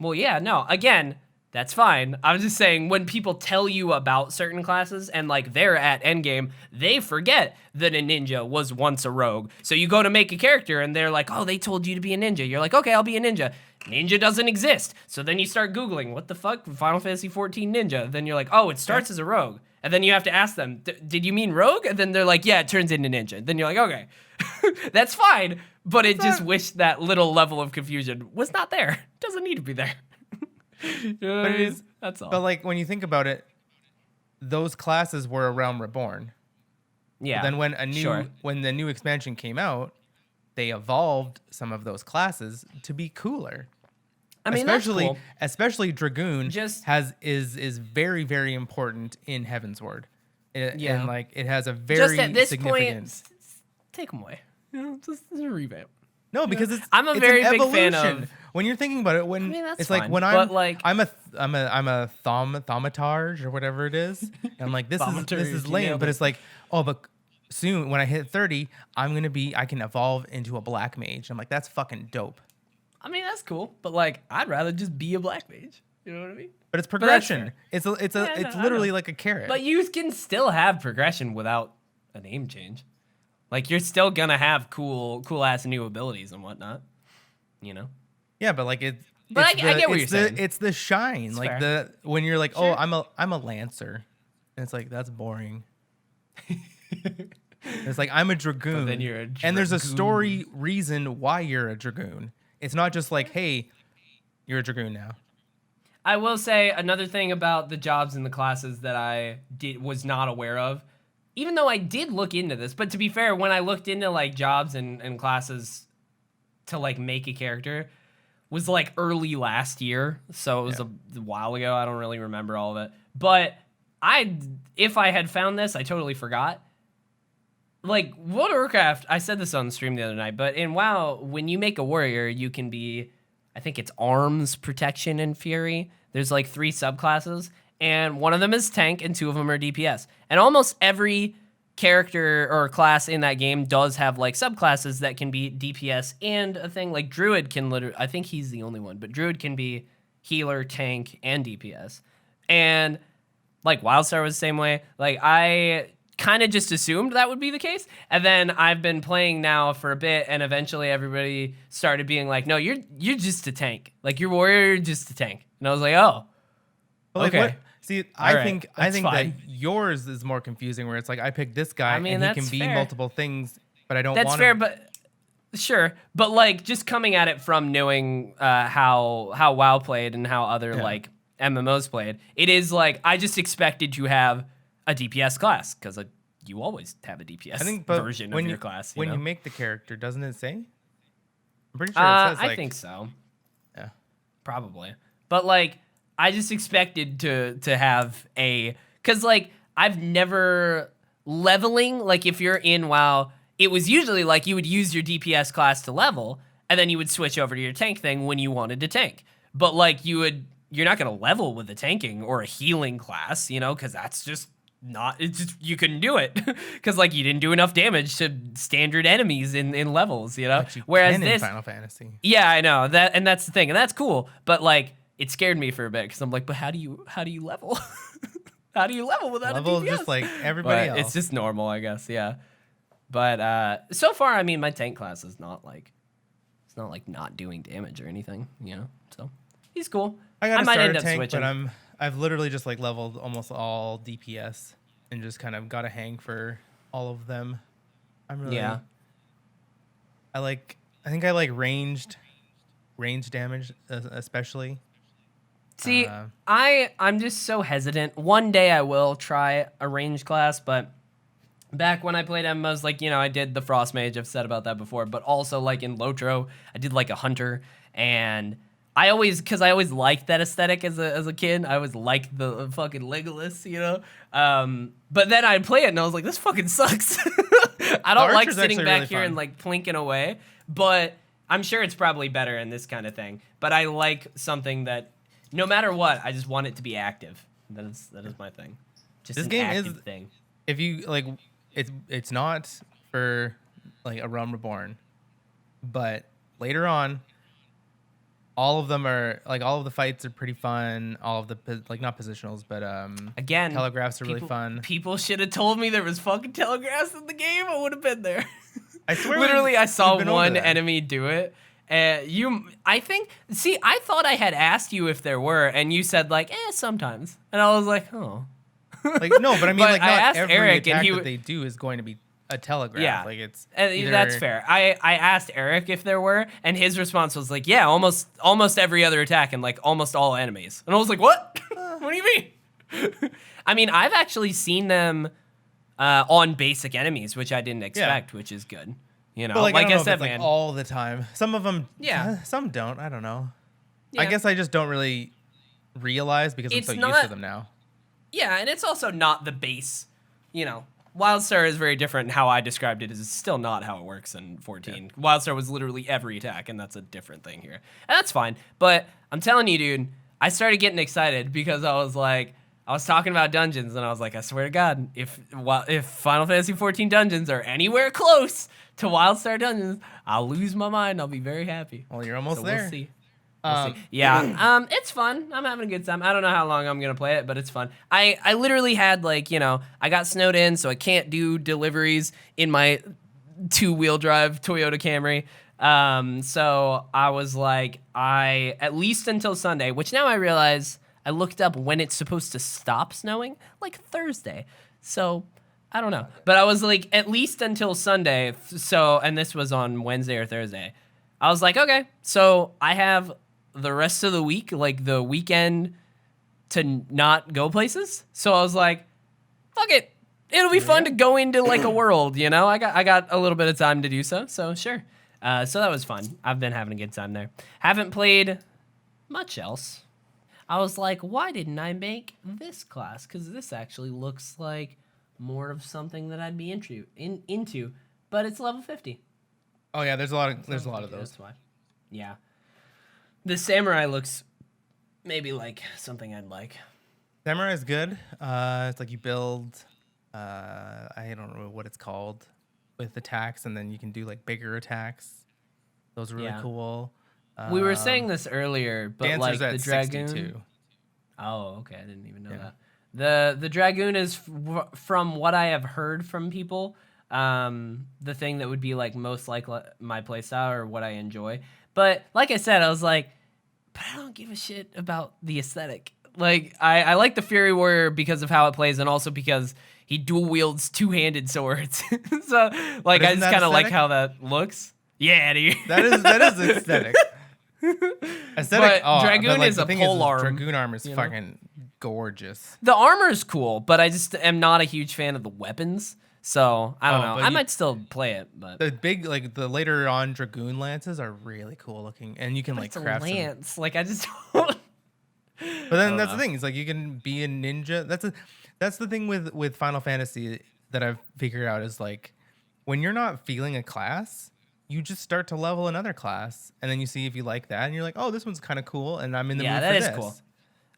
Well, yeah, no. Again, That's fine. I was just saying, when people tell you about certain classes and like they're at endgame, they forget that a ninja was once a rogue. So you go to make a character and they're like, oh, they told you to be a ninja. You're like, okay, I'll be a ninja. Ninja doesn't exist. So then you start Googling, what the fuck? Final Fantasy 14 ninja. Then you're like, oh, it starts as a rogue. And then you have to ask them, did you mean rogue? And then they're like, yeah, it turns into ninja. Then you're like, okay, that's fine. But it just wish that little level of confusion was not there. Doesn't need to be there. You know what I mean? That's all. But like when you think about it, those classes were a Realm Reborn. Yeah. But then when the new expansion came out, they evolved some of those classes to be cooler. I mean, especially that's cool. Especially Dragoon Just is very, very important in Heavensward. Yeah. And like it has a very just at this significant point, take them away. You know, just a revamp. No, because I'm a very big fan of. When you're thinking about it, when I mean, that's it's fine, like when but like I'm a thaumaturge or whatever it is, and I'm like this is lame, but it's like, oh, but soon when I hit 30, I can evolve into a black mage. I'm like, that's fucking dope. I mean, that's cool, but like I'd rather just be a black mage. You know what I mean? But it's progression. It's literally like a carrot. But you can still have progression without a name change. Like you're still gonna have cool ass new abilities and whatnot. You know? Yeah, but like it. But I get what you're saying. It's the shine, It's like fair. when you're like, Sure. oh, I'm a lancer, and it's like that's boring. It's like I'm a dragoon, But then you're a and there's a dragoon. story reason why you're a dragoon. It's not just like, hey, you're a dragoon now. I will say another thing about the jobs and the classes that I was not aware of, even though I did look into this, but to be fair, when I looked into like jobs and classes to like make a character, was like early last year, so it was a while ago. I don't really remember all of it, but if I had found this, I totally forgot. Like World of Warcraft, I said this on the stream the other night, but in WoW, when you make a warrior, you can be, I think it's arms, protection, and fury. There's like 3 subclasses, and one of them is tank, and 2 of them are DPS. And almost every character or class in that game does have like subclasses that can be DPS and a thing. Like Druid can literally, I think he's the only one, but Druid can be healer, tank, and DPS. And like Wildstar was the same way. Like I kind of just assumed that would be the case, and then I've been playing now for a bit, and eventually everybody started being like, no, you're just a tank. Like your warrior, you're just a tank. And I was like, oh, But like, okay. what? See, I think that's that fine. yours is more confusing, where it's like I picked this guy I mean, and he that's can be fair. multiple things, but I don't. That's want fair, but sure. But like just coming at it from knowing how WoW played and how other like MMOs played, it is like I just expected to have a DPS class because you always have a DPS version of your class. When know? you make the character, doesn't it say? I'm pretty sure it says like. I think so. Yeah. Probably. But like I just expected to have cuz like I've never leveling, like if you're in WoW, it was usually like you would use your DPS class to level and then you would switch over to your tank thing when you wanted to tank. But like you're not going to level with a tanking or a healing class, you know, cuz that's just not, it's just, you couldn't do it because like you didn't do enough damage to standard enemies in levels, you know. But you Whereas can in this Final Fantasy. Yeah, I know that, and that's the thing, and that's cool. But like, it scared me for a bit because I'm like, but how do you level? How do you level without Level a DPS? just like everybody But else. it's just normal, I guess. Yeah. But so far, I mean, my tank class is not like, it's not like not doing damage or anything, you know. So he's cool. I got a might starter end up tank, switching. but I've literally just like leveled almost all DPS and just kind of got a hang for all of them. I'm really I think I like ranged damage especially. See, I'm just so hesitant. One day I will try a ranged class, but back when I played MMOs, like, you know, I did the Frost Mage, I've said about that before, but also like in Lotro, I did like a Hunter, and I always liked that aesthetic as a kid. I always liked the fucking Legolas, you know? But then I'd play it and I was like, this fucking sucks. I don't like sitting back here and like plinking away, but I'm sure it's probably better in this kind of thing. But I like something that, no matter what, I just want it to be active. That is my thing. Just This an game active is thing. If you like, it's not for like a Realm Reborn, but later on, all of them are like all of the fights are pretty fun. All of the like not positionals, but again, telegraphs are really fun. People should have told me there was fucking telegraphs in the game. I would have been there. I swear, literally, I saw one enemy do it. I thought I had asked you if there were, and you said like, sometimes, and I was like, oh. Like no, but I mean, like not every Eric, attack that they do is going to be a telegraph. Yeah, like it's that's fair. I asked Eric if there were, and his response was like, yeah, almost every other attack and like almost all enemies. And I was like, what? What do you mean? I mean, I've actually seen them on basic enemies, which I didn't expect, which is good. You know, but like I said, man, like all the time. Some of them, some don't. I don't know. Yeah. I guess I just don't really realize because I'm so used to them now. Yeah, and it's also not the base, you know. Wildstar is very different. How I described it is still not how it works in 14. Yeah. Wildstar was literally every attack, and that's a different thing here. And that's fine. But I'm telling you, dude, I started getting excited because I was talking about dungeons, and I was like, I swear to God, if Final Fantasy 14 dungeons are anywhere close to Wildstar dungeons, I'll lose my mind. I'll be very happy. Well, you're almost there. We'll see. Yeah, it's fun. I'm having a good time. I don't know how long I'm gonna play it, but it's fun. I literally had like, you know, I got snowed in, so I can't do deliveries in my 2-wheel drive Toyota Camry. So I was like, at least until Sunday, which now I realize I looked up when it's supposed to stop snowing, like Thursday. So I don't know, but I was like, at least until Sunday. So, and this was on Wednesday or Thursday. I was like, okay, so I have the rest of the week, like the weekend, to not go places. So I was like, fuck it. It'll be fun to go into like a world, you know? I got a little bit of time to do so sure. So that was fun. I've been having a good time there. Haven't played much else. I was like, why didn't I make this class? Because this actually looks like more of something that I'd be into. But it's level 50. Oh yeah, there's a lot of those. That's why. Yeah. The samurai looks maybe like something I'd like. Samurai is good. It's like you build, I don't know what it's called, with attacks, and then you can do like bigger attacks. Those are really cool. We were saying this earlier, but Dancer's like the dragoon. 62. Oh, okay. I didn't even know that. The dragoon is from what I have heard from people, the thing that would be like most like my playstyle or what I enjoy. But like I said, I was like, but I don't give a shit about the aesthetic. Like I like the Fury Warrior because of how it plays, and also because he dual wields 2-handed swords. So like I just kind of like how that looks. Yeah, dude. That is aesthetic. Aesthetic. But dragoon is a pole arm. Dragoon armor is fucking gorgeous. The armor's cool, but I just am not a huge fan of the weapons. So I don't know. I might still play it, but the big, like the later on dragoon lances are really cool looking, and you can like craft a lance. Some. Like I just don't. But then that's the thing. It's like you can be a ninja. That's the thing with Final Fantasy that I've figured out is like when you're not feeling a class, you just start to level another class, and then you see if you like that, and you're like, oh, this one's kind of cool, and I'm in the mood for this. Yeah, that is cool.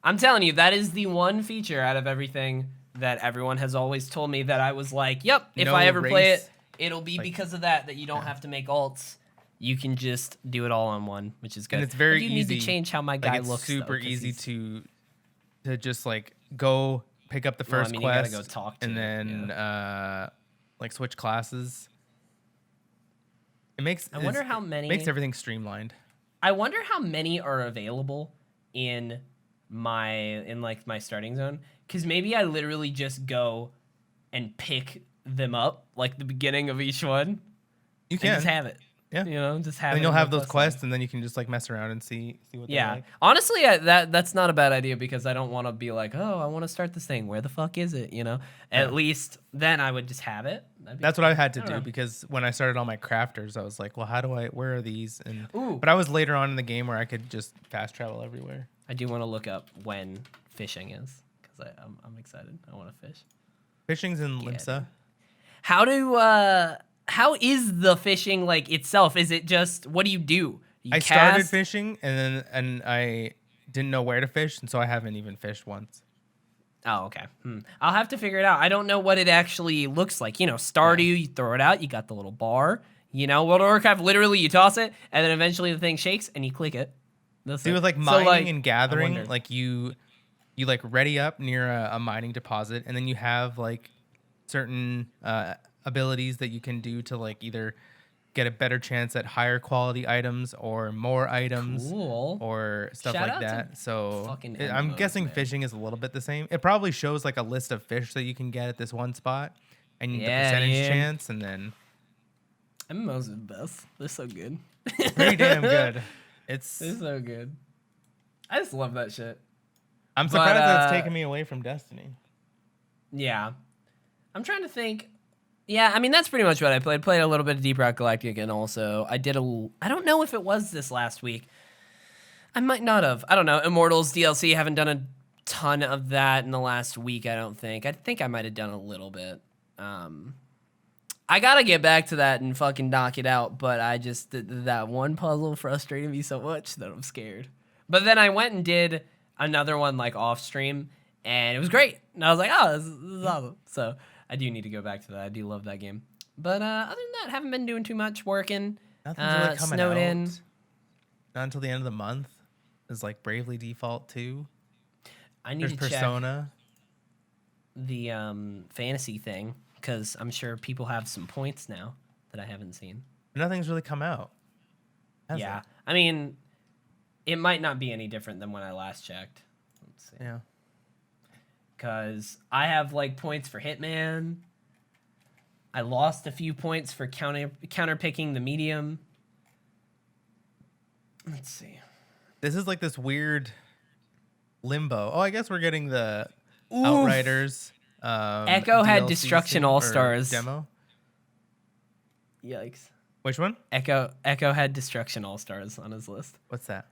I'm telling you, that is the one feature out of everything that everyone has always told me that I was like, yep, if I ever play it, it'll be like, because of that you don't have to make alts. You can just do it all on one, which is good. And it's very easy. Need to change how my guy looks. It's super easy to just like go pick up the first quest, you gotta go talk to and then like switch classes. It makes. I wonder how many. Makes everything streamlined. I wonder how many are available in my starting zone, because maybe I literally just go and pick them up like the beginning of each one. You can just have it. Yeah, you know, just have. And you'll have those quests, and then you can just like mess around and see what. Yeah, like. Honestly, that's not a bad idea, because I don't want to be like, oh, I want to start this thing. Where the fuck is it? You know, at least then I would just have it. That's what I had to do, because when I started all my crafters, I was like, well, where are these? And but I was later on in the game where I could just fast travel everywhere. I do want to look up when fishing is, because I'm excited. I want to fish. Fishing's in Limsa. How is the fishing like itself? Is it just, what do you do? I started fishing and I didn't know where to fish, and so I haven't even fished once. Oh, okay. I'll have to figure it out. I don't know what it actually looks like. You know, Stardew, you throw it out, you got the little bar. You know, World of Warcraft, literally you toss it, and then eventually the thing shakes and you click it. See, with like mining and gathering, like you like ready up near a mining deposit, and then you have like certain abilities that you can do to like either get a better chance at higher quality items or more items or stuff like that. So I'm guessing fishing is a little bit the same. It probably shows like a list of fish that you can get at this one spot and the percentage chance, and then MMOs are the best. They're so good. Pretty damn good. They're so good. I just love that shit. I'm surprised that it's taken me away from Destiny. Yeah. I'm trying to think. Yeah, I mean, that's pretty much what I played. Played a little bit of Deep Rock Galactic, and also I don't know if it was this last week. I might not have. I don't know. Immortals DLC, haven't done a ton of that in the last week, I don't think. I think I might have done a little bit. I gotta get back to that and fucking knock it out, but I just, that one puzzle frustrated me so much that I'm scared. But then I went and did another one like off stream, and it was great. And I was like, oh, this is awesome. So I do need to go back to that. I do love that game. But other than that, haven't been doing too much, working. Nothing's really coming out. In. Not until the end of the month. Is like Bravely Default 2. I need to Persona. Check the fantasy thing, because I'm sure people have some points now that I haven't seen. Nothing's really come out. Yeah. I mean, it might not be any different than when I last checked. Let's see. Yeah. Because I have like points for Hitman. I lost a few points for counter picking the medium. Let's see. This is like this weird limbo. Oh, I guess we're getting the Outriders. Echo had DLC Destruction All-Stars demo. Yikes. Which one? Echo had Destruction All-Stars on his list. What's that?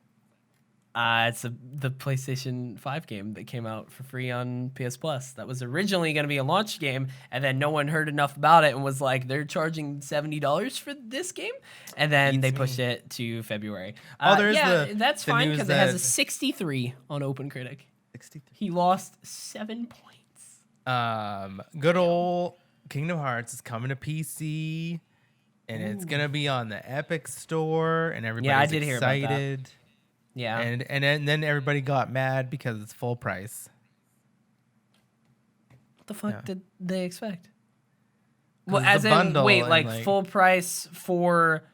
It's the PlayStation 5 game that came out for free on PS Plus. That was originally going to be a launch game, and then no one heard enough about it and was like, they're charging $70 for this game? And then they pushed it to February. That's fine because it has a 63 on OpenCritic. 63. He lost 7 points. Good old Kingdom Hearts is coming to PC, and it's going to be on the Epic Store, and everybody's excited. Hear about that. Yeah. And then everybody got mad because it's full price. What the fuck did they expect? Well, as in, wait, like full price for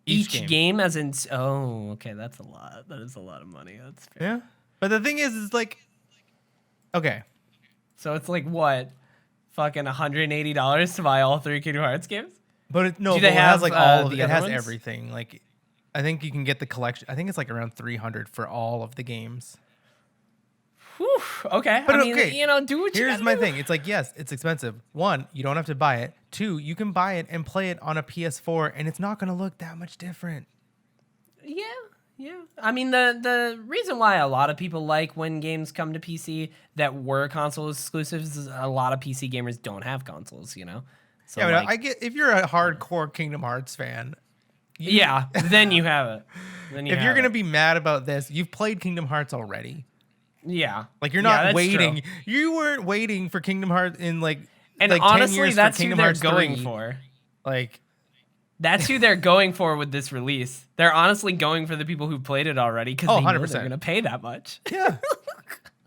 each game as in, oh, okay, that's a lot. That is a lot of money. That's fair. Yeah. But the thing is like, okay. So it's like what? Fucking $180 to buy all 3 Kingdom Hearts games? But it has like all of it. It has everything. Like, I think you can get the collection. I think it's like around $300 for all of the games. Whew, okay. But I mean, do what you Here's my thing. It's like, yes, it's expensive. 1, you don't have to buy it. 2, you can buy it and play it on a PS4, and it's not going to look that much different. Yeah. I mean, the reason why a lot of people like when games come to PC that were console exclusives is a lot of PC gamers don't have consoles, So yeah, but I get, if you're a hardcore Kingdom Hearts fan... then you have it. If you're going to be mad about this, you've played Kingdom Hearts already. Yeah. Like, you're not waiting. True. You weren't waiting for Kingdom Hearts in, and like honestly, 10 years that's for Kingdom who they're Hearts going 3. for. Like... That's who they're going for with this release. They're honestly going for the people who played it already because they know they're going to pay that much. Yeah.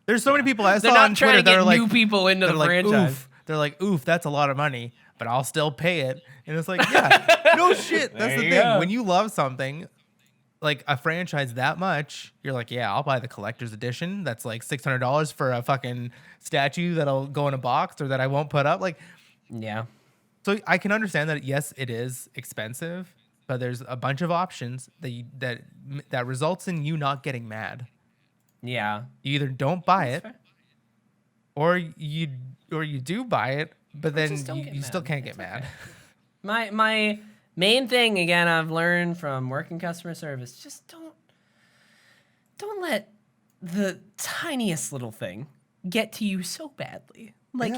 There's so many people I saw on Twitter that are like... new people into the franchise. Oof. They're like, oof, that's a lot of money, but I'll still pay it. And it's like, yeah, no shit. That's the thing. Go. When you love something, like a franchise that much, you're like, yeah, I'll buy the collector's edition. That's like $600 for a fucking statue that'll go in a box or that I won't put up. Like, yeah. So I can understand that, yes, it is expensive, but there's a bunch of options that results in you not getting mad. Yeah. You either don't buy it, or you do buy it, but then you still can't get mad. My main thing, again, I've learned from working customer service, just don't let the tiniest little thing get to you so badly. Like,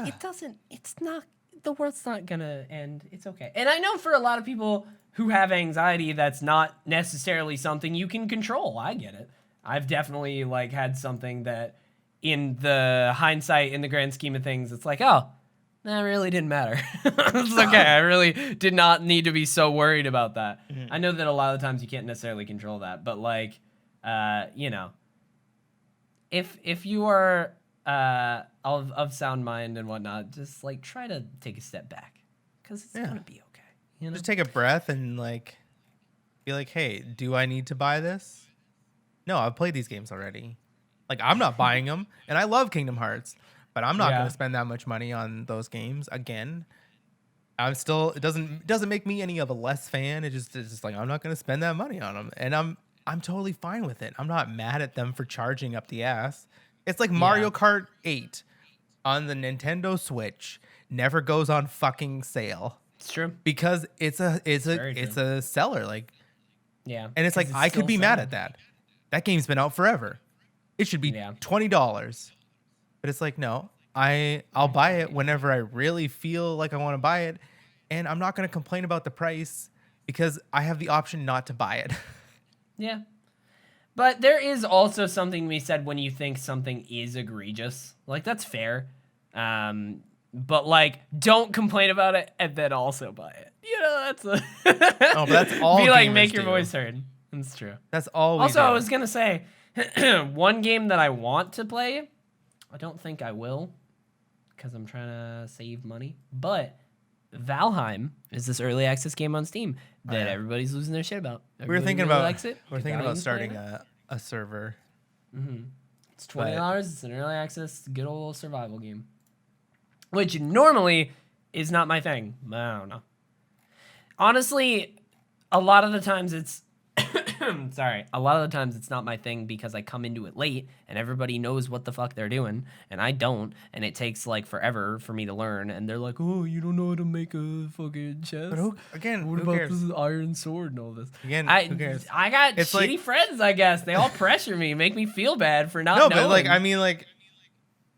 the world's not gonna end. It's okay. And I know for a lot of people who have anxiety, that's not necessarily something you can control. I get it. I've definitely had something that in the hindsight, in the grand scheme of things, it's like, oh, that really didn't matter. It's okay. I really did not need to be so worried about that. Mm-hmm. I know that a lot of times you can't necessarily control that, but You know, if you are of sound mind and whatnot, just like try to take a step back, because it's gonna be okay. You know, just take a breath and like be like, hey, do I need to buy this? No, I've played these games already. Like, I'm not buying them, and I love Kingdom Hearts, but I'm not going to spend that much money on those games again. I'm still, it doesn't make me any of a less fan. It's just like, I'm not going to spend that money on them, and I'm totally fine with it. I'm not mad at them for charging up the ass. It's like Mario Kart 8 on the Nintendo Switch never goes on fucking sale. It's true, because it's a seller, like, and it's like, I could be mad at that. That game's been out forever. It should be $20. But it's like, no, I'll buy it whenever I really feel like I want to buy it, and I'm not going to complain about the price because I have the option not to buy it. Yeah. But there is also something we said when you think something is egregious. Like, that's fair. But like, don't complain about it and then also buy it. You know, that's but that's all. Be like, make your voice heard. That's true. That's all. Also, I was gonna say, one game that I want to play, I don't think I will, because I'm trying to save money. But Valheim is this early access game on Steam that everybody's losing their shit about. We're thinking about starting a server. Mm-hmm. It's $20. It's an early access, good old survival game, which normally is not my thing. I don't know. Honestly, a lot of the times it's a lot of the times it's not my thing because I come into it late and everybody knows what the fuck they're doing and I don't, and it takes like forever for me to learn, and they're like, oh, you don't know how to make a fucking chest? But what about this iron sword and all this? Again, who cares? I got shitty friends, I guess. They all pressure me, make me feel bad for not knowing. But like, I mean, like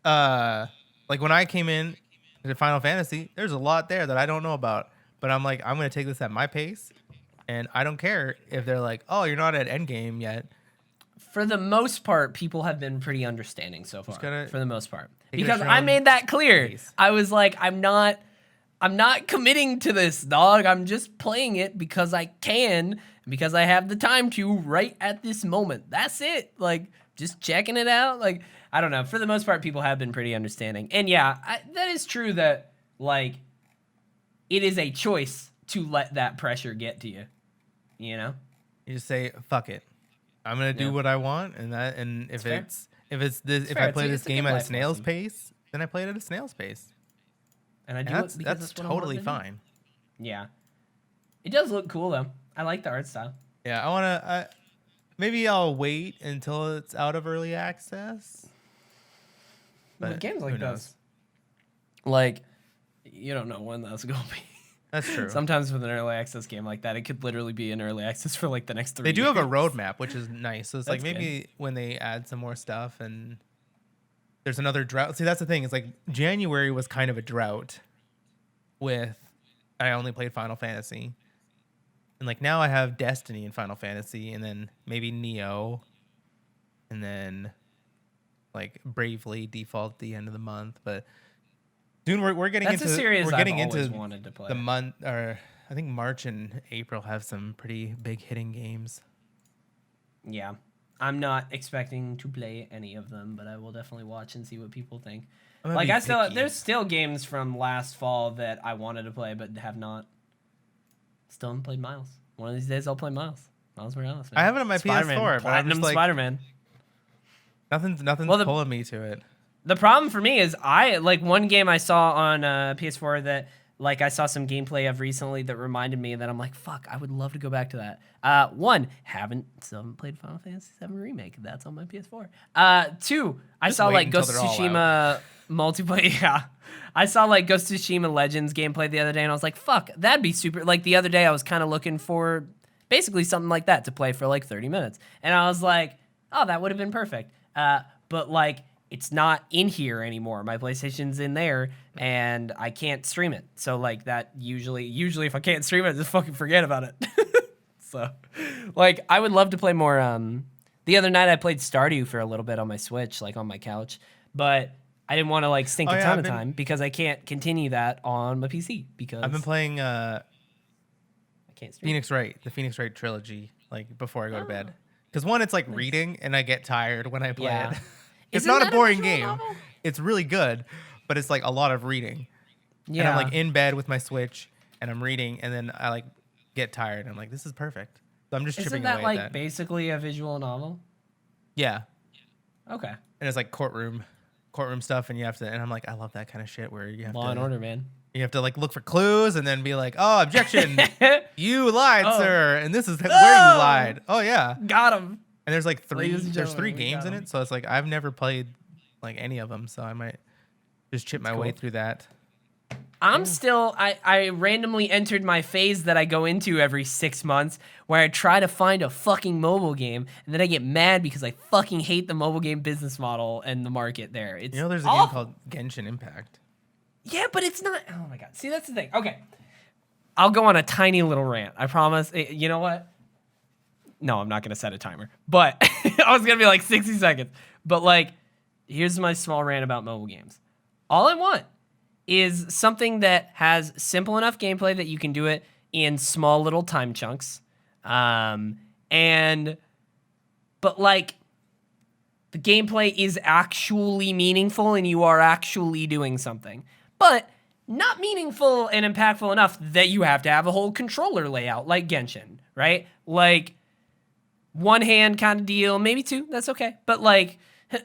when I came in to Final Fantasy, there's a lot there that I don't know about, but I'm like, I'm going to take this at my pace. And I don't care if they're like, oh, you're not at endgame yet. For the most part, people have been pretty understanding so far. For the most part. Because I made that clear. Pace. I was like, I'm not committing to this, dog. I'm just playing it because I can, because I have the time to right at this moment. That's it. Like, just checking it out. Like, I don't know. For the most part, people have been pretty understanding. And yeah, that is true that, like, it is a choice to let that pressure get to you. You know? You just say, fuck it. I'm gonna do what I want, and if I play this game at a snail's pace, then I play it at a snail's pace. And I do it because that's totally fine. Yeah. It does look cool though. I like the art style. Yeah, I wanna maybe I'll wait until it's out of early access. But games like those, like, you don't know when that's gonna be. That's true. Sometimes with an early access game like that, it could literally be an early access for like the next 3 years. They do have a roadmap, which is nice. So it's like maybe when they add some more stuff and there's another drought. See, that's the thing. It's like January was kind of a drought with I only played Final Fantasy. And like now I have Destiny and Final Fantasy and then maybe Neo and then like Bravely default at the end of the month, but dude, we're getting into wanted to play. The month, or I think March and April have some pretty big hitting games. Yeah, I'm not expecting to play any of them, but I will definitely watch and see what people think. Like there's still games from last fall that I wanted to play but have not. Still haven't played Miles. One of these days I'll play Miles. Miles Morales. Man. I have it on my PS4. Platinum like, Spider-Man. Nothing's pulling me to it. The problem for me is one game I saw on PS4 that like I saw some gameplay of recently that reminded me that I'm like, fuck, I would love to go back to that. One, haven't played Final Fantasy VII Remake. That's on my PS4. Two, I saw like Ghost of Tsushima multiplayer. Yeah. I saw like Ghost of Tsushima Legends gameplay the other day and I was like, fuck, that'd be super. Like the other day I was kind of looking for basically something like that to play for like 30 minutes. And I was like, oh, that would have been perfect. But like, it's not in here anymore. My PlayStation's in there, and I can't stream it. So like that usually if I can't stream it, I just fucking forget about it. So, like I would love to play more. The other night I played Stardew for a little bit on my Switch, like on my couch, but I didn't want to like stink a ton of time because I can't continue that on my PC because I've been playing I can't stream Phoenix Wright, the Phoenix Wright trilogy, like before I go to bed. Because one, it's like reading, and I get tired when I play it. It's Isn't not a that boring visual game. novel? It's really good, but it's like a lot of reading. Yeah. And I'm like in bed with my Switch, and I'm reading, and then I like get tired. I'm like, this is perfect. So I'm just chipping away at that. Isn't that like basically a visual novel? Yeah. Okay. And it's like courtroom stuff, and you have to. And I'm like, I love that kind of shit where you have Law and Order, man. You have to like look for clues and then be like, oh, objection, you lied, sir, and this is where you lied. Oh yeah, got him. And there's like three we games in it, so it's like I've never played like any of them, so I might just chip my way through that. I'm still, I randomly entered my phase that I go into every 6 months where I try to find a fucking mobile game and then I get mad because I fucking hate the mobile game business model and the market there. It's there's a awful. game called Genshin Impact. Yeah, but it's not, oh my God. See, that's the thing. Okay. I'll go on a tiny little rant. I promise. You know what? No, I'm not going to set a timer, but I was going to be like 60 seconds. But like, here's my small rant about mobile games. All I want is something that has simple enough gameplay that you can do it in small little time chunks. But like the gameplay is actually meaningful and you are actually doing something, but not meaningful and impactful enough that you have to have a whole controller layout like Genshin, right? Like one hand kind of deal, maybe two, that's okay. But like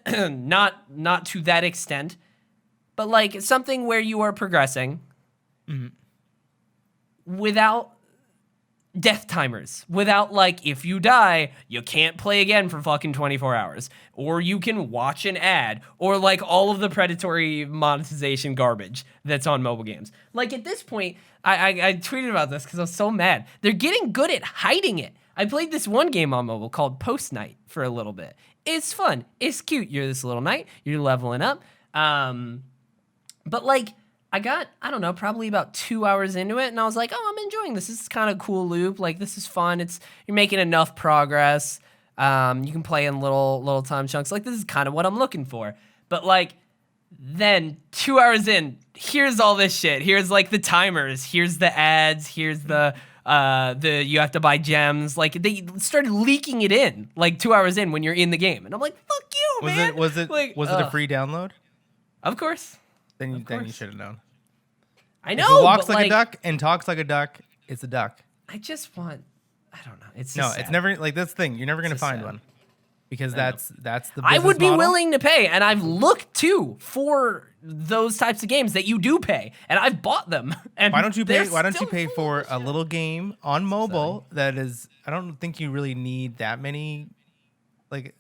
not to that extent. But like something where you are progressing without death timers, without like if you die, you can't play again for fucking 24 hours, or you can watch an ad, or like all of the predatory monetization garbage that's on mobile games. Like at this point, I tweeted about this because I was so mad. They're getting good at hiding it. I played this one game on mobile called Post Night for a little bit. It's fun. It's cute. You're this little knight. You're leveling up. But like, I got, I don't know, probably about 2 hours into it, and I was like, oh, I'm enjoying this. This is kind of cool loop. Like, this is fun. You're making enough progress. You can play in little time chunks. Like, this is kind of what I'm looking for. But like, then 2 hours in, here's all this shit. Here's like the timers. Here's the ads. Here's the you have to buy gems. Like, they started leaking it in like 2 hours in when you're in the game, and I'm like, fuck you, man. Was it a free download? Of course. Then you should have known. I know. If it walks like a duck and talks like a duck, it's a duck. I just want, I don't know. It's it's never like this thing. You're never gonna find one because that's the. I would be model. willing to pay, and I've looked too for those types of games that you do pay, and I've bought them. And why don't you pay? Why don't you pay for a little game on mobile that is? I don't think you really need that many, like.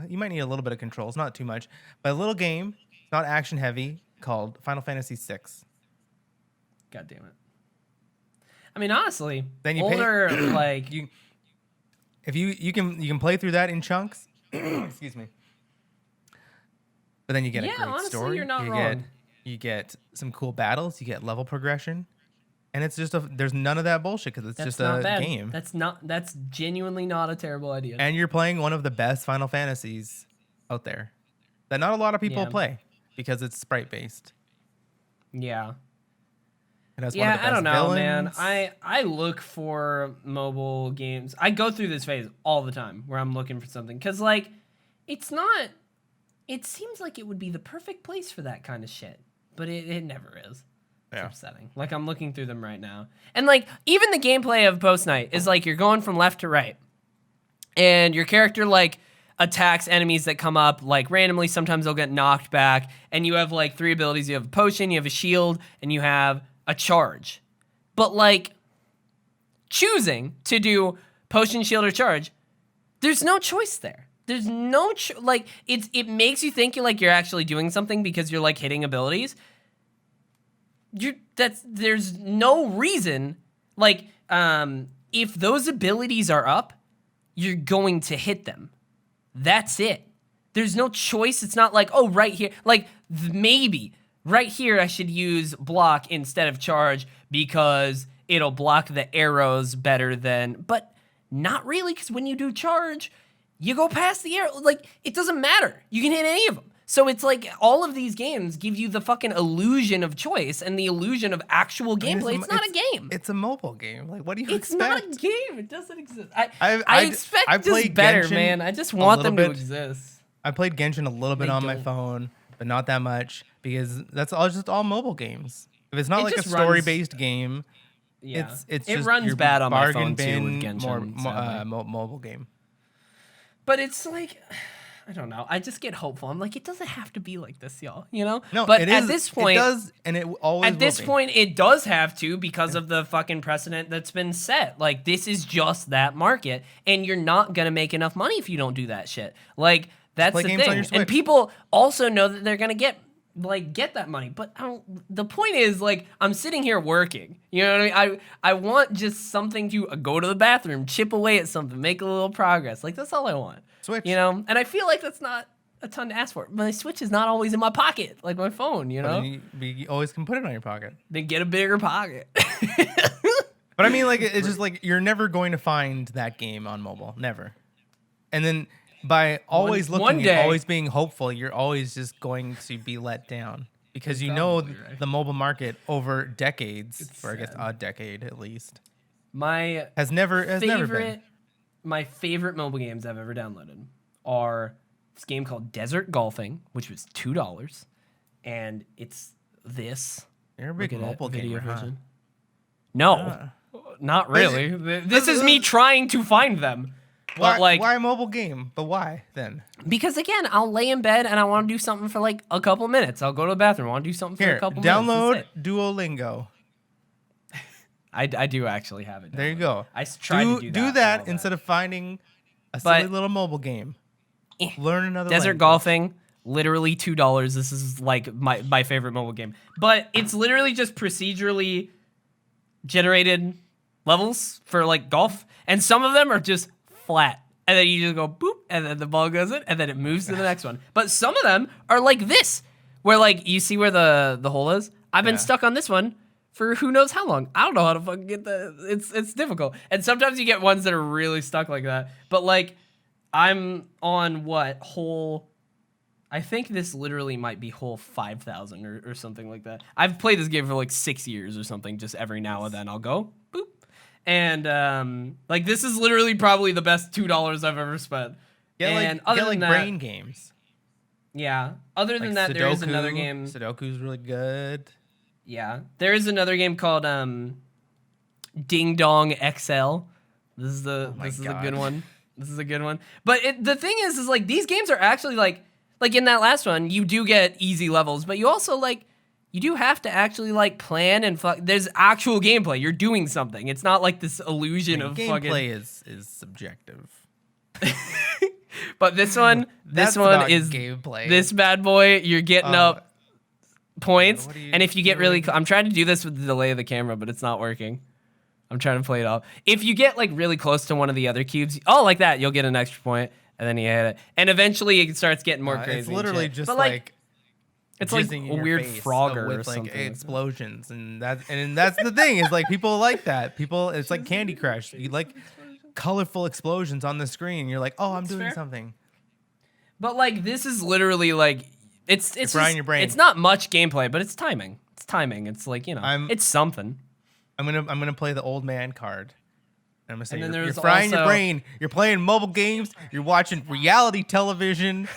You might need a little bit of controls, not too much, but a little game, not action heavy, called Final Fantasy VI. God damn it! I mean, honestly, then you older like if you can play through that in chunks. Excuse me. But then you get a great honestly, story. You're not wrong. You get some cool battles. You get level progression, and it's just there's none of that bullshit because it's just a game. That's genuinely not a terrible idea. And you're playing one of the best Final Fantasies out there that not a lot of people play because it's sprite based. Yeah. It has one of the best I don't know, villains. man. I look for mobile games. I go through this phase all the time where I'm looking for something because like it's not. It seems like it would be the perfect place for that kind of shit, but it never is. It's upsetting. Like, I'm looking through them right now. And, like, even the gameplay of Post Night is, like, you're going from left to right. And your character, like, attacks enemies that come up, like, randomly. Sometimes they'll get knocked back. And you have, like, 3 abilities. You have a potion, you have a shield, and you have a charge. But, like, choosing to do potion, shield, or charge, there's no choice there. There's no, like, it makes you think you're actually doing something because you're, like, hitting abilities. There's no reason, like, if those abilities are up, you're going to hit them. That's it. There's no choice. It's not like, oh, right here, like, maybe right here I should use block instead of charge because it'll block the arrows better than, but not really, because when you do charge, you go past the arrow. Like, it doesn't matter. You can hit any of them. So it's like all of these games give you the fucking illusion of choice and the illusion of actual gameplay. It's not a game. It's a mobile game. Like, what do you expect? It's not a game. It doesn't exist. I expect just better, Genshin man. I just want them to exist. I played Genshin a little bit on my phone, but not that much because that's just all mobile games. If it's not like a story-based game, it's just runs bad on my phone too with Genshin. Mobile game. But it's like, I don't know. I just get hopeful. I'm like, it doesn't have to be like this, y'all. You know? No, but at this point, it does, and it always. At this point, it does have to because of the fucking precedent that's been set. Like, this is just that market, and you're not gonna make enough money if you don't do that shit. Like, that's the thing. And people also know that they're gonna get that money. But the point is, like, I'm sitting here working. You know what I mean? I want just something to go to the bathroom, chip away at something, make a little progress. Like, that's all I want. Switch. You know? And I feel like that's not a ton to ask for. My Switch is not always in my pocket, like my phone, you know? You always can put it on your pocket. Then get a bigger pocket. But I mean, like, it's just like, you're never going to find that game on mobile. Never. And then by always looking and always being hopeful, you're always just going to be let down because you know the mobile market over decades, I guess a decade at least, has never been. My favorite mobile games I've ever downloaded are this game called Desert Golfing, which was $2, and it's this. You're a big mobile gamer, huh? No, not really. This is me trying to find them. Why a mobile game? But why then? Because again, I'll lay in bed and I want to do something for like a couple minutes. I'll go to the bathroom. I want to do something for a couple minutes. Download Duolingo. I do actually have it. There you go. I tried to do that instead of finding a silly little mobile game. Learn another Desert Golfing, literally $2. This is like my favorite mobile game. But it's literally just procedurally generated levels for like golf. And some of them are just flat, and then you just go boop, and then the ball goes in, and then it moves to the next one. But some of them are like this, where like you see where the hole is. I've been stuck on this one for who knows how long. I don't know how to fucking get it's difficult. And sometimes you get ones that are really stuck like that. But like I'm on hole, I think this literally might be hole 5,000 or something like that. I've played this game for like 6 years or something. Just every now and then I'll go boop. And like this is literally probably the best $2 I've ever spent. Other than that, brain games. Yeah. Other than that, there is another game. Sudoku's really good. Yeah. There is another game called Ding Dong XL. This is a good one. This is a good one. But the thing is like these games are actually like in that last one, you do get easy levels, but you also like you do have to actually like plan and there's actual gameplay. You're doing something. It's not like this illusion of gameplay is subjective. But this one is gameplay. This bad boy. You're getting up points, and if you get really, I'm trying to do this with the delay of the camera, but it's not working. I'm trying to play it off. If you get like really close to one of the other cubes, like that, you'll get an extra point, and then you hit it, and eventually it starts getting more crazy. It's literally just like. It's like a weird Frogger with or something. Like explosions, and that's the thing is like people like that. It's like Candy Crush. You like colorful explosions on the screen. You're like, oh, I'm doing something. But like this is literally like it's frying your brain. It's not much gameplay, but it's timing. It's timing. It's like it's something. I'm gonna play the old man card. I'm gonna say you're frying your brain. You're playing mobile games. You're watching reality television.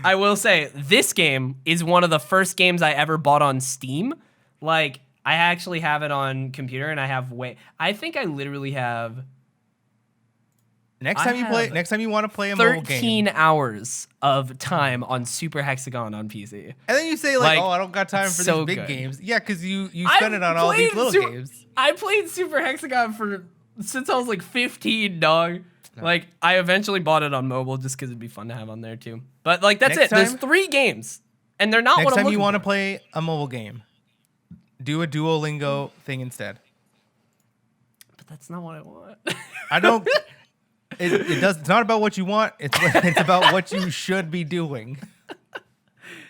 I will say, this game is one of the first games I ever bought on Steam. Like, I actually have it on computer, and I think I literally have... Next time you want to play a mobile game... 13 hours of time on Super Hexagon on PC. And then you say, like I don't got time for these big games. Yeah, because you spend it on all these little games. I played Super Hexagon since I was like 15, dog. No. Like, I eventually bought it on mobile just because it'd be fun to have on there, too. But, like, that's it. There's 3 games, and they're not what I'm looking for. Next time you want to play a mobile game, do a Duolingo thing instead. But that's not what I want. I don't... It's not about what you want. It's about what you should be doing.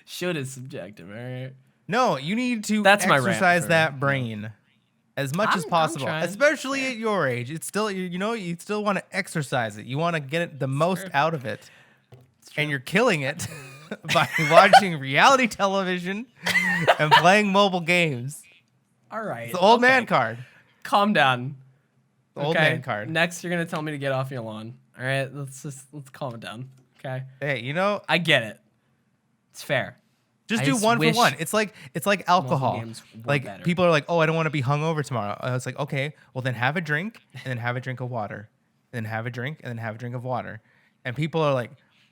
Should is subjective, all right? No, you need to exercise that brain as much as possible, especially at your age. It's still, you still want to exercise it. You want to get the most out of it. and you're killing it by watching reality television and playing mobile games. All right. It's the old man card. Calm down. The old man card. Next, you're gonna tell me to get off your lawn. All right. Let's calm it down. Okay. Hey, you know, I get it. It's fair. Just do one for one. It's like alcohol. Like people are like, oh, I don't want to be hungover tomorrow. I was like, okay, well then have a drink and then have a drink of water, then have a drink and then have a drink of water. And people are like,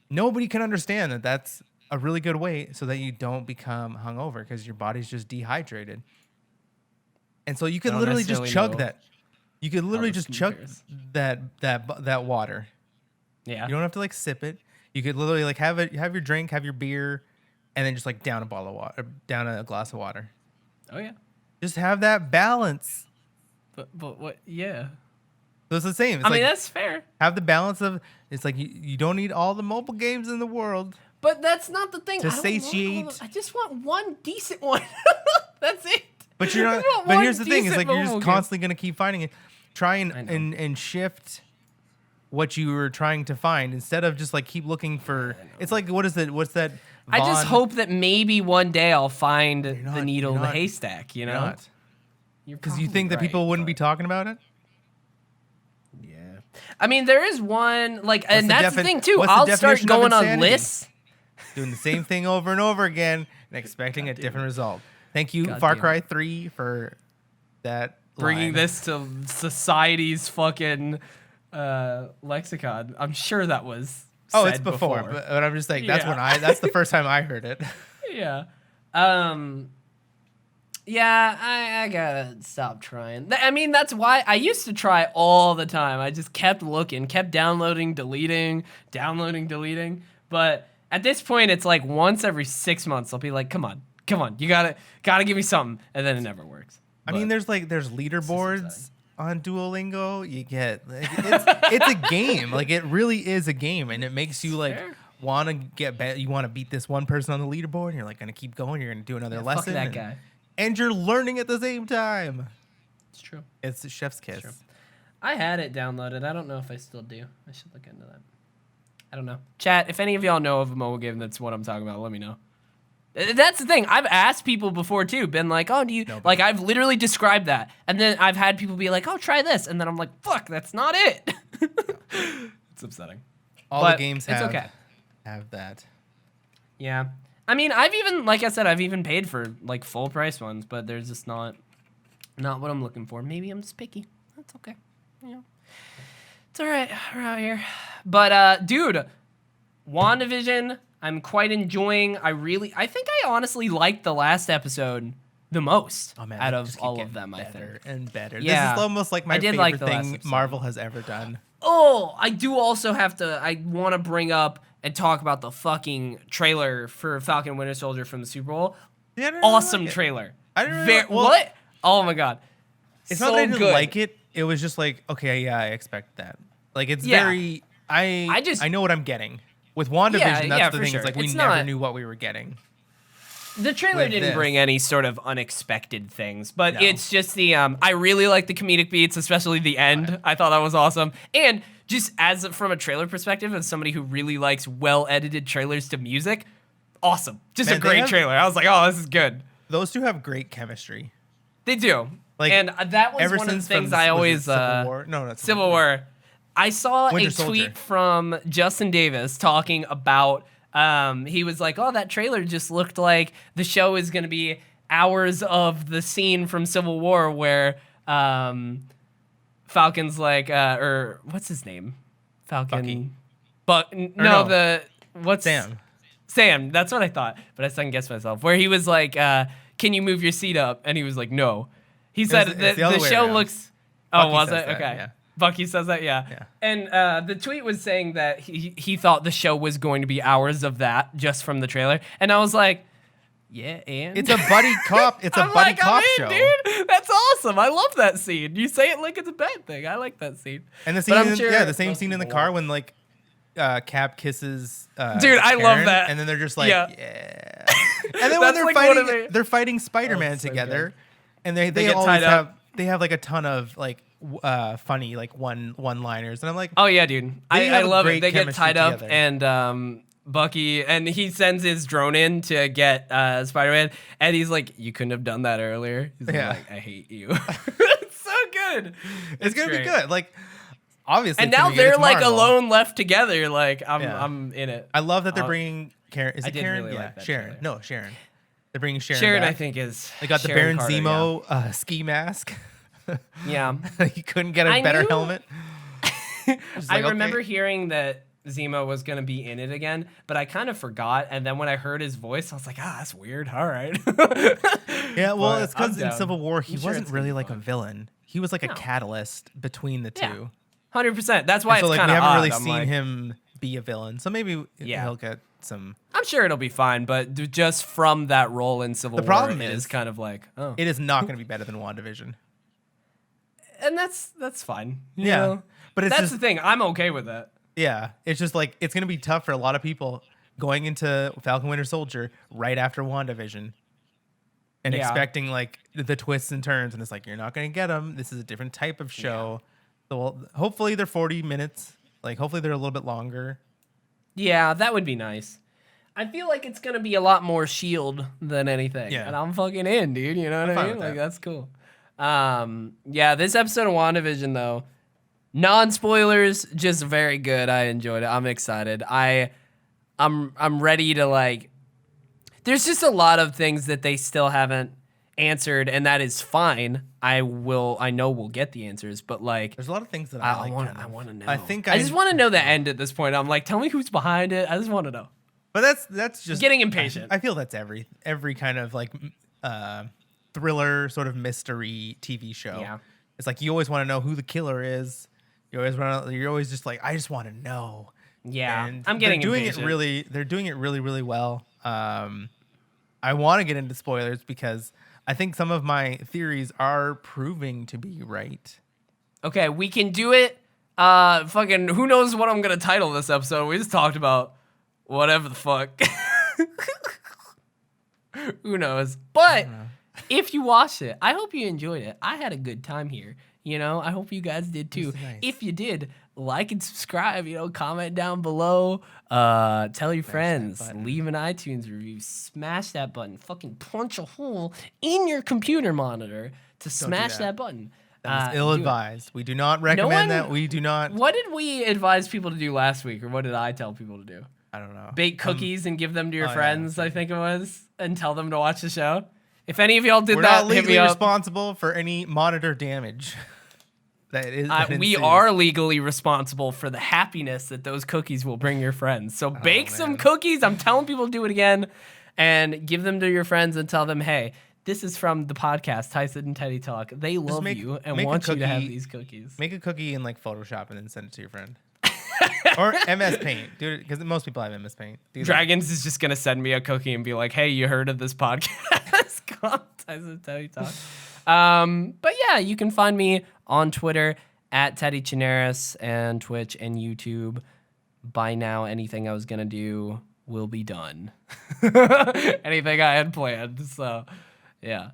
nobody can understand that that's a really good way so that you don't become hungover because your body's just dehydrated. And so you can literally just chug that. You could literally just chug that water. Yeah. You don't have to like sip it. You could literally like have your drink, have your beer, and then just like down a bottle of water, down a glass of water. Oh yeah. Just have that balance. But what? Yeah. So it's the same. It's I mean, that's fair. Have the balance of. It's like you don't need all the mobile games in the world. But that's not the thing. To satiate. I just want one decent one. That's it. But you're not. But here's the thing: is like you're just constantly gonna keep finding it. Try and shift what you were trying to find instead of just like keep looking for. It's like what's that? I just hope that maybe one day I'll find the needle in the haystack. You know, because you think that people wouldn't be talking about it. Yeah, I mean there is one like, and that's the thing too. I'll start going on lists, doing the same thing over and over again, and expecting a different result. Thank you, Far Cry 3, for that. Bringing this to society's fucking lexicon. I'm sure that was. It's before. But I'm just saying that's the first time I heard it. Yeah. Yeah, I gotta stop trying. I mean, that's why I used to try all the time. I just kept looking, kept downloading, deleting. But at this point, it's like once every 6 months, I'll be like, come on, you gotta give me something, and then it never works. I mean, there's leaderboards on Duolingo. You get it's a game. Like it really is a game, and it makes you like want to get better. You want to beat this one person on the leaderboard, and you're like gonna keep going. You're gonna do another lesson. Fuck that guy. And you're learning at the same time. It's true. It's the chef's kiss. I had it downloaded. I don't know if I still do. I should look into that. I don't know. Chat, if any of y'all know of a mobile game that's what I'm talking about, let me know. That's the thing. I've asked people before too, been like, "Oh, do you like?" I've literally described that, and then I've had people be like, "Oh, try this," and then I'm like, "Fuck, that's not it." It's upsetting. All the games have that. Yeah, I mean, I've even, like I said, I've even paid for like full price ones, but they're just not what I'm looking for. Maybe I'm just picky. That's okay. You know, it's all right. We're out here. But dude, WandaVision. I'm quite enjoying. I think I honestly liked the last episode the most out of all of them. I think and better. Yeah, this is almost like my favorite thing Marvel has ever done. Oh, I do also have to. I want to bring up and talk about the fucking trailer for Falcon Winter Soldier from the Super Bowl. Yeah, awesome trailer. I didn't really what? Oh my god, it's not that I didn't like it. It was just like, okay, yeah, I expect that. Like it's very. I know what I'm getting. With WandaVision, that's the thing. Sure. It's like we never knew what we were getting. The trailer didn't bring any sort of unexpected things, but it's just the I really like the comedic beats, especially the end. Right. I thought that was awesome. And just as from a trailer perspective, as somebody who really likes well-edited trailers to music, awesome. Just a great trailer. I was like, oh, this is good. Those two have great chemistry. They do. Like, and that was one of the things I always Civil War? No, that's Civil War. I saw a tweet from Justin Davis talking about, he was like, oh, that trailer just looked like the show is going to be hours of the scene from Civil War where Falcon's like, or what's his name? Falcon. Bucky. Sam. Sam, that's what I thought, but I second guessed myself. Where he was like, can you move your seat up? And he was like, no. He said the show looks... Oh, was it? Okay. Yeah. Bucky says that, yeah. And the tweet was saying that he thought the show was going to be hours of that just from the trailer. And I was like, yeah, and? It's a buddy cop. It's a buddy cop show. Dude. That's awesome. I love that scene. You say it like it's a bad thing. I like that scene. And the scene, the same scene in the car when like Cap kisses dude, I love that. And then they're just like, yeah. And then when they're fighting Spider-Man together, and they always have like a ton of like funny like one-liners, and I'm like, oh yeah, dude, I love it. They get tied up, and Bucky, and he sends his drone in to get Spider-Man, and he's like, "You couldn't have done that earlier." He's like, "I hate you." It's so good. It's gonna be good. Like, obviously, and now they're like alone, left together. Like, I'm in it. I love that they're bringing Karen. Is it Karen? Really like that Sharon. trailer. No, Sharon. They're bringing Sharon. Sharon, back. I think is. They got the Sharon Baron Carter, Zemo ski mask. Yeah. You couldn't get a better helmet. I remember hearing that Zemo was going to be in it again, but I kind of forgot. And then when I heard his voice, I was like, that's weird. All right. Yeah, well, it's because in Civil War, he wasn't really like a villain. He was like a catalyst between the two. 100%. That's why it's like, kind of we haven't really odd. seen him be a villain. So maybe he'll get some... I'm sure it'll be fine, but just from that role in Civil War, the problem is kind of like, it is not going to be better than WandaVision. And that's fine. You know? But it's that's the thing. I'm okay with that. Yeah, it's just like it's gonna be tough for a lot of people going into Falcon Winter Soldier right after WandaVision and expecting like the twists and turns, and it's like you're not gonna get them. This is a different type of show. So hopefully they're 40 minutes. Like hopefully they're a little bit longer. Yeah, that would be nice. I feel like it's gonna be a lot more Shield than anything. Yeah, and I'm fucking in, dude. You know what I mean? Like that's cool. Yeah, this episode of WandaVision though. Non-spoilers, just very good. I enjoyed it. I'm excited. I'm ready to like. There's just a lot of things that they still haven't answered, and that is fine. I know we'll get the answers, but like, there's a lot of things that I want to know. I think I just want to know the end at this point. I'm like, tell me who's behind it. I just want to know. But that's just getting impatient. I feel that's every kind of like thriller sort of mystery TV show. Yeah. It's like you always want to know who the killer is. You're always just like, I just want to know. Yeah, and I'm getting impatient. They're doing it really, really well. I want to get into spoilers because I think some of my theories are proving to be right. Okay, we can do it. Fucking, who knows what I'm gonna title this episode? We just talked about whatever the fuck. Who knows? But if you watched it, I hope you enjoyed it. I had a good time here. You know, I hope you guys did too. Nice. If you did, like and subscribe, comment down below. Tell your friends, leave an iTunes review, smash that button, fucking punch a hole in your computer monitor to smash that button. That was ill-advised. We do not recommend that. We do not. What did we advise people to do last week, or what did I tell people to do? I don't know. Bake cookies and give them to your friends, I think it was, and tell them to watch the show. If any of y'all did that, we're not legally responsible for any monitor damage. We are legally responsible for the happiness that those cookies will bring your friends. So bake some cookies. I'm telling people to do it again, and give them to your friends and tell them, hey, this is from the podcast, Tyson and Teddy Talk. They love you and want you to have these cookies. Make a cookie in like Photoshop and then send it to your friend. Or MS Paint, dude, because most people have MS Paint. Dragons is just gonna send me a cookie and be like, "Hey, you heard of this podcast called Tyson Teddy Talk?" But yeah, you can find me on Twitter at Teddy Chinaris and Twitch and YouTube. By now, anything I was gonna do will be done. Anything I had planned. So, yeah.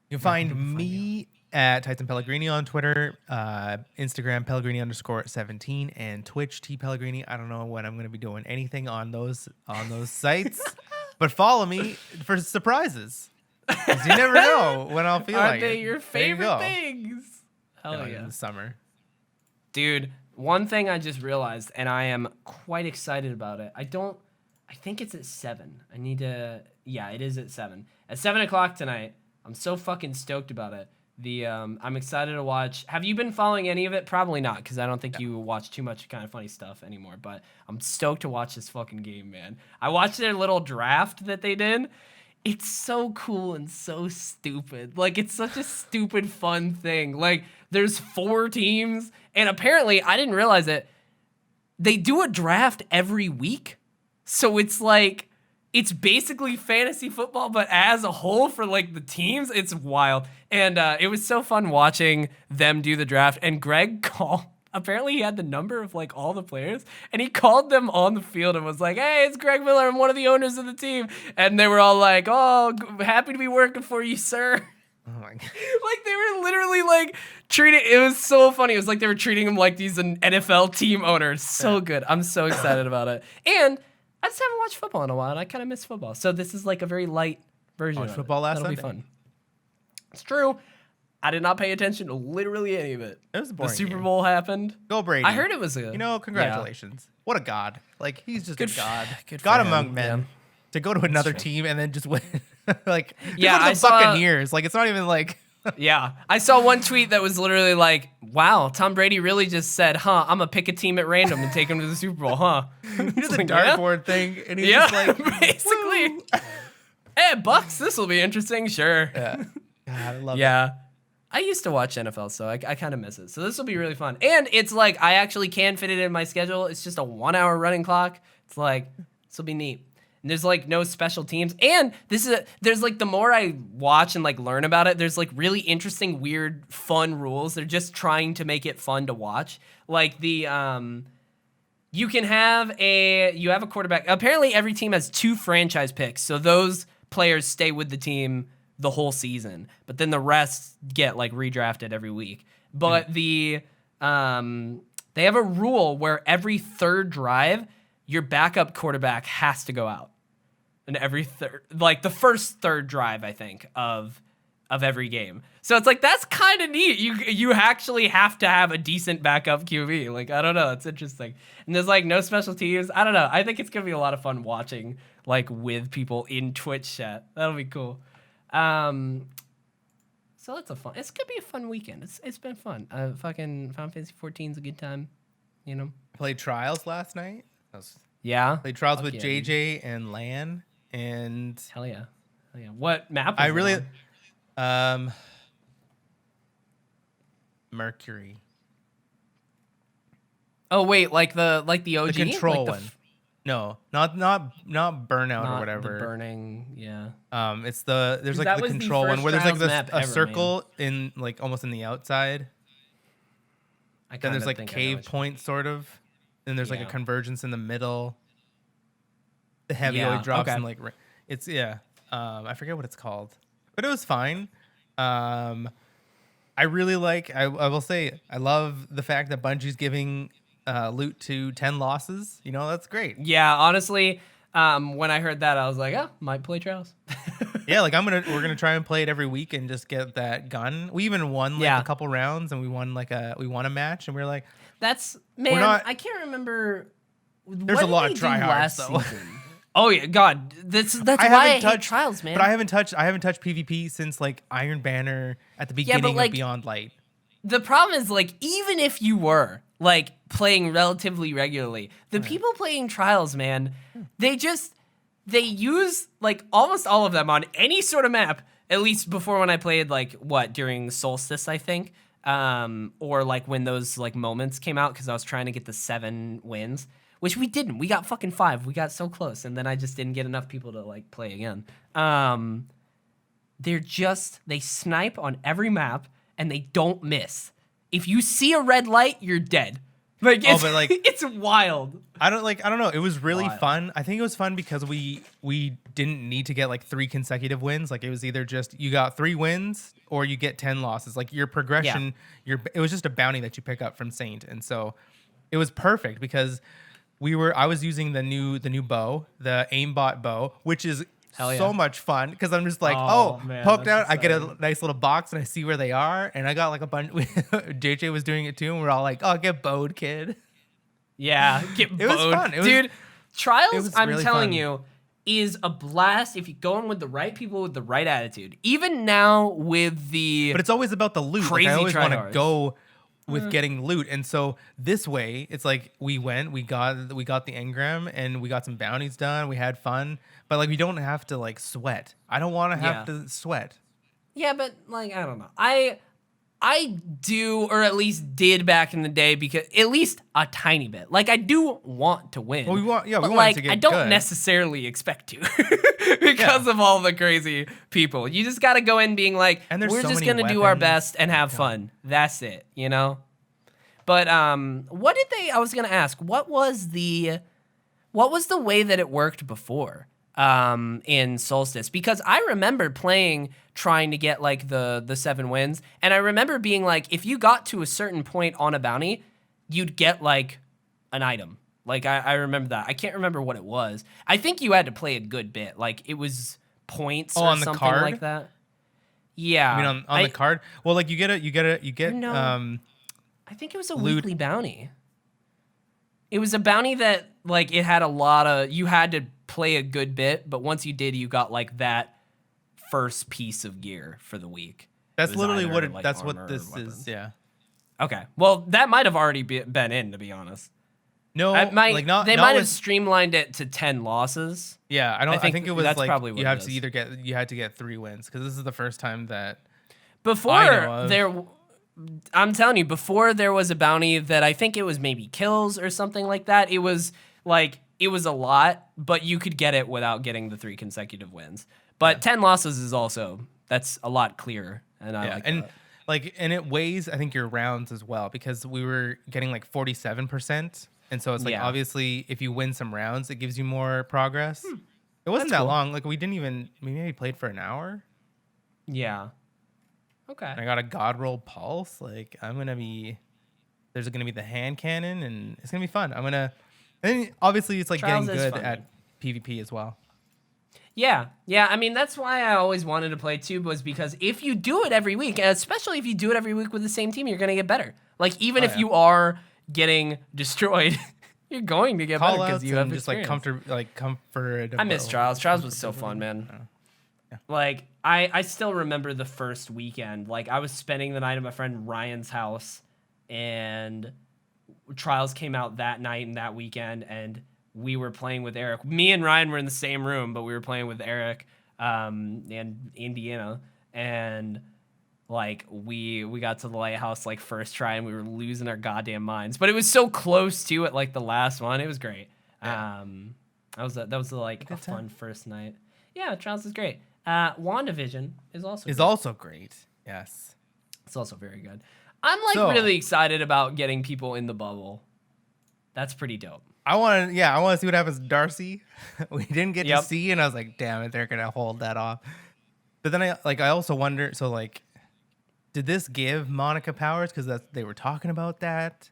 You can find me at Tyson Pellegrini on Twitter, Instagram Pellegrini_17, and Twitch T Pellegrini. I don't know when I'm going to be doing anything on those sites, but follow me for surprises. 'Cause you never know when I'll feel like it. Aren't they your favorite things? Hell yeah. In the summer. Dude, one thing I just realized, and I am quite excited about it. I think it's at 7. It is at 7. At 7 o'clock tonight. I'm so fucking stoked about it. I'm excited to watch. Have you been following any of it? Probably not, because I don't think you watch too much kind of funny stuff anymore. But I'm stoked to watch this fucking game, man. I watched their little draft that they did. It's so cool and so stupid. Like, it's such a stupid, fun thing. Like, there's 4 teams, and apparently, I didn't realize it, they do a draft every week. So it's like, it's basically fantasy football, but as a whole for like the teams, it's wild. And it was so fun watching them do the draft. And Greg apparently he had the number of like all the players, and he called them on the field and was like, "Hey, it's Greg Miller. I'm one of the owners of the team." And they were all like, "Oh, happy to be working for you, sir." Oh my God. Like they were literally like treating. It was so funny. It was like they were treating him like these an NFL team owners. So good. I'm so excited about it. And I just haven't watched football in a while, and I kind of miss football. So this is like a very light version of football it. last That'll Sunday. be fun. It's true. I did not pay attention to literally any of it. It was a boring The Super game. Bowl happened. Go Brady. I heard it was a... Congratulations. Yeah. What a god. Like, he's just good a god. Good God among men. Yeah. To go to another team and then just win. Like, yeah, I saw Buccaneers. Like, it's not even like... Yeah. I saw one tweet that was literally like, wow, Tom Brady really just said, I'm going to pick a team at random and take them to the Super Bowl, huh? He did the dartboard thing, and he's just like... basically. Hey, Bucks, this will be interesting. Sure. Yeah. God, I love it. Yeah. I used to watch NFL, so I kind of miss it. So this will be really fun. And it's like, I actually can fit it in my schedule. It's just a 1 hour running clock. It's like, this will be neat. And there's like no special teams. And there's like, the more I watch and like learn about it, there's like really interesting, weird, fun rules. They're just trying to make it fun to watch. Like you have a quarterback. Apparently every team has 2 franchise picks. So those players stay with the team the whole season, but then the rest get like redrafted every week. But they have a rule where every third drive, your backup quarterback has to go out. And every the first third drive, I think, of every game. So it's like, that's kind of neat. You actually have to have a decent backup QB. Like, I don't know. It's interesting. And there's like no special teams. I don't know. I think it's going to be a lot of fun watching like with people in Twitch chat. That'll be cool. So it's gonna be a fun weekend. It's been fun. Fucking Final Fantasy 14 is a good time, you know. Played Trials last night. Played Trials with JJ and Lan, and hell yeah. What map was I really it on? Mercury. Oh wait, like the OG, the control like one. No, not burnout not or whatever. The burning, yeah. It's there's like the control one where there's like a circle in like almost in the outside. Then there's like cave points sort of. Then there's like a convergence in the middle. The heavy oil drops and like it's I forget what it's called, but it was fine. I really like. I will say I love the fact that Bungie's giving loot to 10 losses. You know, that's great. Yeah, honestly, when I heard that, I was like, might play Trials. Yeah, like we're gonna try and play it every week and just get that gun. We even won like a couple rounds, and we won a match, and we were like, I can't remember. There's a lot of tryhards though. Oh yeah, God, that's why I hate Trials, man. But I haven't touched PvP since like Iron Banner at the beginning of Beyond Light. The problem is, like, even if you were like playing relatively regularly, the people playing Trials, man, they use like almost all of them on any sort of map. At least before, when I played during Solstice, I think, or like when those like moments came out, because I was trying to get the 7 wins, which we didn't. We got fucking 5. We got so close, and then I just didn't get enough people to like play again. They snipe on every map, and they don't miss. If you see a red light, you're dead. Like, it's wild. I don't know. It was really fun. I think it was fun because we didn't need to get like 3 consecutive wins. Like, it was either just you got 3 wins or you get 10 losses. Like, your progression, it was just a bounty that you pick up from Saint, and so it was perfect because I was using the new bow, the aimbot bow, which is so much fun because I'm just like, man, poked out. I get a nice little box and I see where they are, and I got like a bunch. JJ was doing it too, and we're all like, get bowed, kid. Yeah, get bowed. It was fun. Dude, Trials, I'm really telling fun. you, is a blast if you go in with the right people with the right attitude. Even now with the But it's always about the loot. Crazy I always want to tryhards. go with getting loot, and so this way it's like we got the engram and we got some bounties done. We had fun, but like we don't have to like sweat. I don't want to have to sweat. Yeah, but like I don't know. I do, or at least did back in the day, because at least a tiny bit. Like, I do want to win. Well, we want to get I don't good. necessarily expect to because of all the crazy people. You just got to go in being like, we're just going to do our best and have fun. That's it, you know? But I was going to ask, what was the way that it worked before in Solstice? Because I remember trying to get like the 7 wins, and I remember being like, if you got to a certain point on a bounty, you'd get like an item, Like I remember that. I can't remember what it was. I think you had to play a good bit. Like it was points or on the something card? like that. Yeah. I mean, on the card. Well, like you get no, I think it was a loot. weekly bounty. It was a bounty that like it had a lot of. You had to play a good bit, but once you did, you got like that first piece of gear for the week. That's literally either, what it. like, That's what armor or this weapons. is. Yeah. Okay. Well, that might have already been in, to be honest. No, They like not might have with, streamlined it to 10 losses. Yeah, I think it was that's like probably what you it have is. to either you had to get 3 wins because this is the first time that Before I know of. there, I'm telling you, before there was a bounty that I think it was maybe kills or something like that. It was a lot, but you could get it without getting the 3 consecutive wins. But 10 losses is also, that's a lot clearer, and I like that. And it weighs, I think, your rounds as well because we were getting like 47%. And so it's like, obviously, if you win some rounds, it gives you more progress. It wasn't that cool. long. Like, we maybe played for an hour. Yeah. Okay. And I got a God Roll Pulse. Like, there's going to be the hand cannon, and it's going to be fun. And obviously, it's like Trials getting is good fun. at PvP as well. Yeah. I mean, that's why I always wanted to play Tube was because if you do it every week, and especially if you do it every week with the same team, you're going to get better. Like, even if you are getting destroyed, you're going to get better because you have just experience. comfort. I miss Trials. Trials was so fun, man. Yeah. Like, I still remember the first weekend. Like, I was spending the night at my friend Ryan's house, and Trials came out that night and that weekend, and we were playing with Eric. Me and Ryan were in the same room, but we were playing with Eric and Indiana, and like we got to the lighthouse like first try, and we were losing our goddamn minds. But it was so close to it, like the last one. It was great. Yeah. That was like a fun first night. Yeah, Trials is great. WandaVision is also great. Yes, it's also very good. I'm like really excited about getting people in the bubble. That's pretty dope. I want to see what happens to Darcy. We didn't get to see, and I was like, damn it, they're gonna hold that off. But then I also wonder, so like, did this give Monica powers? Because they were talking about that.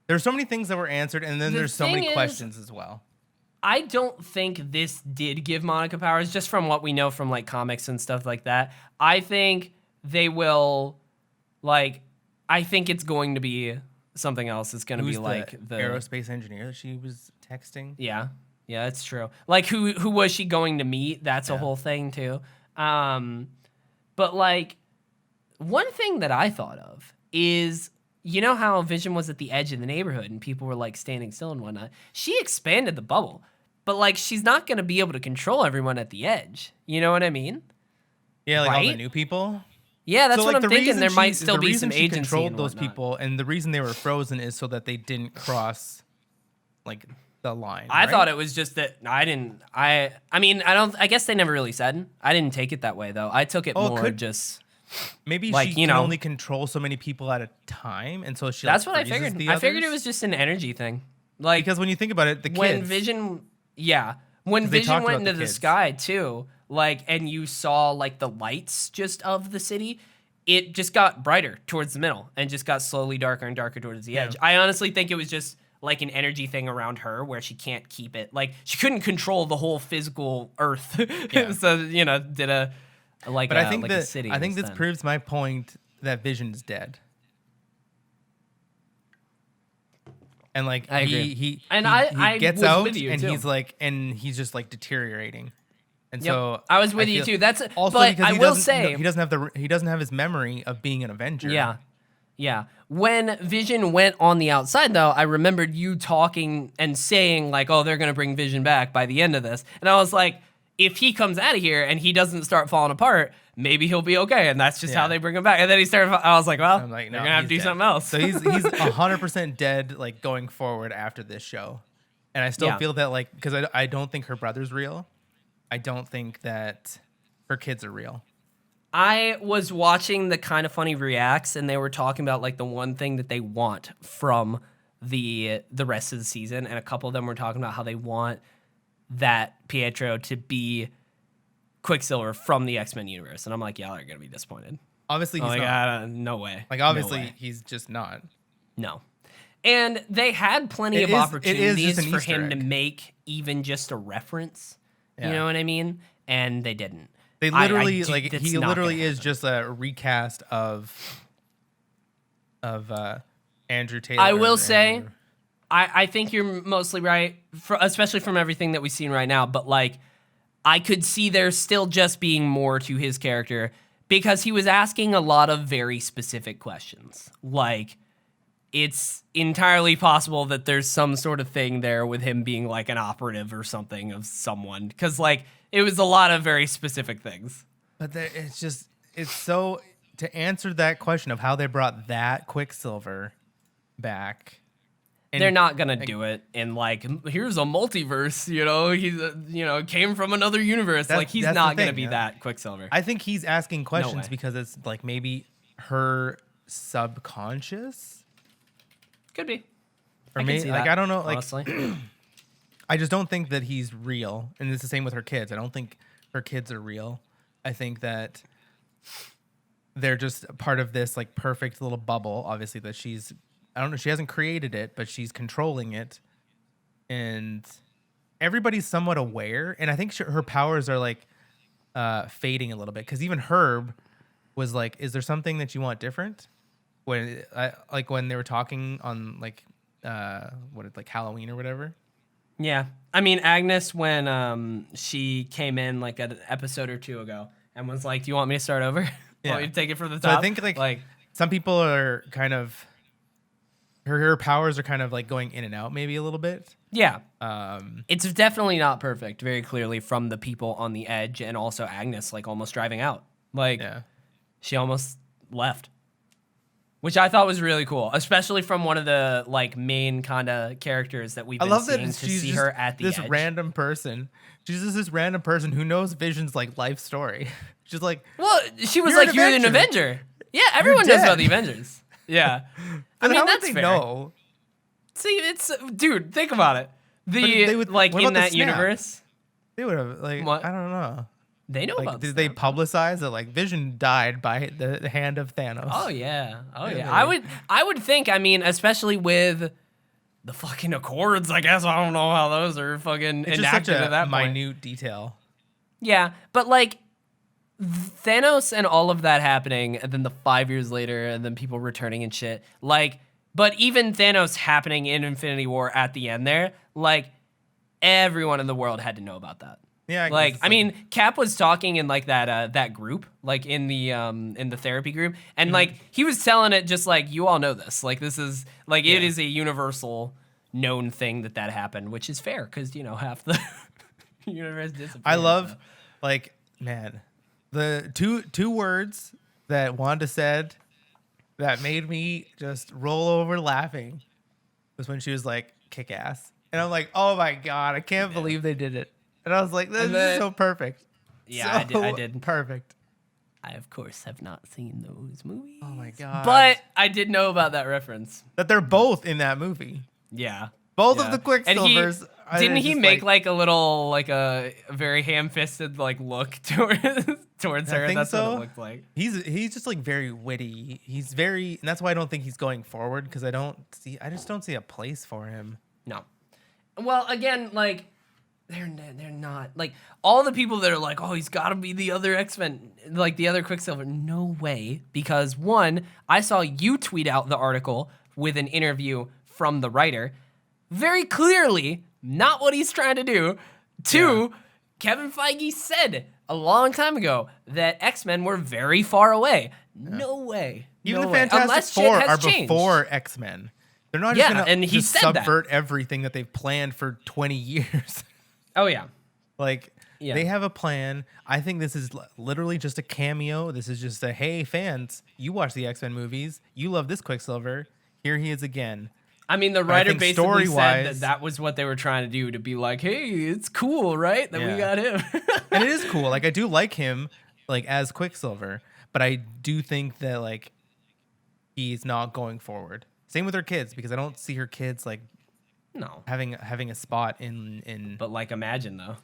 There's so many things that were answered, and then there's so many questions as well. I don't think this did give Monica powers, just from what we know from like comics and stuff like that. I think they will, like, I think it's going to be something else. It's going to be like the aerospace engineer that she was texting. Yeah, that's true. Like, who was she going to meet? That's a whole thing too. But like, one thing that I thought of is, you know how Vision was at the edge of the neighborhood and people were like standing still and whatnot? She expanded the bubble, but like she's not going to be able to control everyone at the edge. You know what I mean? Yeah, like all the new people. Yeah, that's so, what like, I'm thinking. There might still be some agency. Controlled those people, and the reason they were frozen is so that they didn't cross like the line. I thought it was just that I didn't. I mean, I guess they never really said. I didn't take it that way though. I took it more just. Maybe like, she can only control so many people at a time, and so she. That's what I figured. I figured it was just an energy thing. Like, because when you think about it, when Vision went into the sky too, like, and you saw like the lights just of the city, it just got brighter towards the middle and just got slowly darker and darker towards the edge. I honestly think it was just like an energy thing around her where she can't keep it. Like, she couldn't control the whole physical Earth, so did a. Like, but I think a city. I think this proves my point that Vision's dead. And like I agree. he was gets out with you and too. he's just like deteriorating. And so I was with you too. That's also but because I will say he doesn't have his memory of being an Avenger. Yeah. When Vision went on the outside, though, I remembered you talking and saying like, "Oh, they're gonna bring Vision back by the end of this," and I was like, if he comes out of here and he doesn't start falling apart, maybe he'll be okay. And that's just how they bring him back. And then he started, I was like, well, they're going to have to do something else. So he's 100% dead, like, going forward after this show. And I still feel that, like, because I don't think her brother's real. I don't think that her kids are real. I was watching the Kind of Funny Reacts, and they were talking about, like, the one thing that they want from the rest of the season. And a couple of them were talking about how they want that Pietro to be Quicksilver from the X-Men universe. And I'm like, y'all are going to be disappointed. Obviously, he's not. No way. Like, obviously, he's just not. No. And they had plenty of It is opportunities just an for Easter him to egg. make even just a reference. Yeah. You know what I mean? And they didn't. They I literally do- like that's he not literally gonna is happen. just a recast of Andrew Taylor. I will or say, Andrew- I think you're mostly right, especially from everything that we've seen right now. But like, I could see there still just being more to his character because he was asking a lot of very specific questions. Like, it's entirely possible that there's some sort of thing there with him being like an operative or something of someone. Because like, it was a lot of very specific things. But it's so to answer that question of how they brought that Quicksilver back. And They're not gonna do it in like, here's a multiverse, you know, he's came from another universe. Like, he's that's the not gonna thing, be yeah. that Quicksilver. I think he's asking questions way. because it's like maybe her subconscious, Could be. or I can maybe see like that, I don't know, like honestly. I just don't think that he's real, and it's the same with her kids. I don't think her kids are real. I think that they're just part of this like perfect little bubble. Obviously, that I don't know, she hasn't created it, but she's controlling it, and everybody's somewhat aware. And I think her powers are like fading a little bit because even Herb was like, "Is there something that you want different?" When when they were talking on like like Halloween or whatever. Yeah. I mean, Agnes, when she came in like an episode or two ago and was like, do you want me to start over? Yeah. Want me to take it from the So top? I think like some people are kind of her powers are kind of like going in and out maybe a little bit. Yeah. It's definitely not perfect, very clearly, from the people on the edge, and also Agnes like almost driving out. Like, Yeah. she almost left. Which I thought was really cool, especially from one of the like main kind of characters that we've I been love that seeing to she's see just her at the this edge. random person. She's just this random person who knows Vision's like life story. She's like, Well, she was You're like, an you're an Avenger. Avenger. Yeah, everyone knows dead. about the Avengers. Yeah. I "Then mean, how would that's they fair. know?" See, it's dude, think about it. they would- Like what in about the that snap? universe, They would have like What? I don't know. they know Like about did they Snap. publicize that like Vision died by the hand of Thanos? Oh yeah. Oh Yeah, yeah. I would think, I mean, especially with the fucking Accords, I guess I don't know how those are fucking It's just such enacted at a that point. minute detail. Yeah, but like Thanos and all of that happening, and then the 5 years later, and then people returning and shit. Like, but even Thanos happening in Infinity War at the end there, like everyone in the world had to know about that. Yeah, I guess Like, it's I mean, Cap was talking in like that group, like in the therapy group, and like he was telling it just like, you all know this. Like, this is like it is a universal known thing that happened, which is fair because half the universe disappeared. I love so. like man, the two words that Wanda said that made me just roll over laughing was when she was like kick ass. And I'm like, oh my God, I can't believe they did it. And I was like, this is so perfect. Yeah, So I did. Perfect. I, of course, have not seen those movies. Oh my God. But I did know about that reference. That they're both in that movie. Yeah. Both Yeah. of the Quicksilvers. Didn't he just make like a little, like a very ham-fisted like look towards her? think That's so. what it looked like. He's just like very witty. He's very, and that's why I don't think he's going forward because I just don't see a place for him. No. Well, again, like they're not like all the people that are like, oh, he's got to be the other X-Men, like the other Quicksilver. No way, because one, I saw you tweet out the article with an interview from the writer, very clearly not what he's trying to do. Two, Kevin Feige said a long time ago that X-Men were very far away. No way. Even No the way. Fantastic Unless shit Four has are changed. before X-Men. They're not just Yeah, gonna and he just said that. subvert everything that they've planned for 20 years. Oh yeah. Like Yeah. they have a plan. I think this is literally just a cameo. This is just a hey fans, you watch the X-Men movies, you love this Quicksilver. Here he is again. I mean, the I writer think basically said story-wise- that was what they were trying to do, to be like, hey, it's cool, right? That we Yeah. got him. And it is cool. Like I do like him like as Quicksilver, but I do think that like he's not going forward. Same with her kids because I don't see her kids like No. having a spot in But like, imagine though.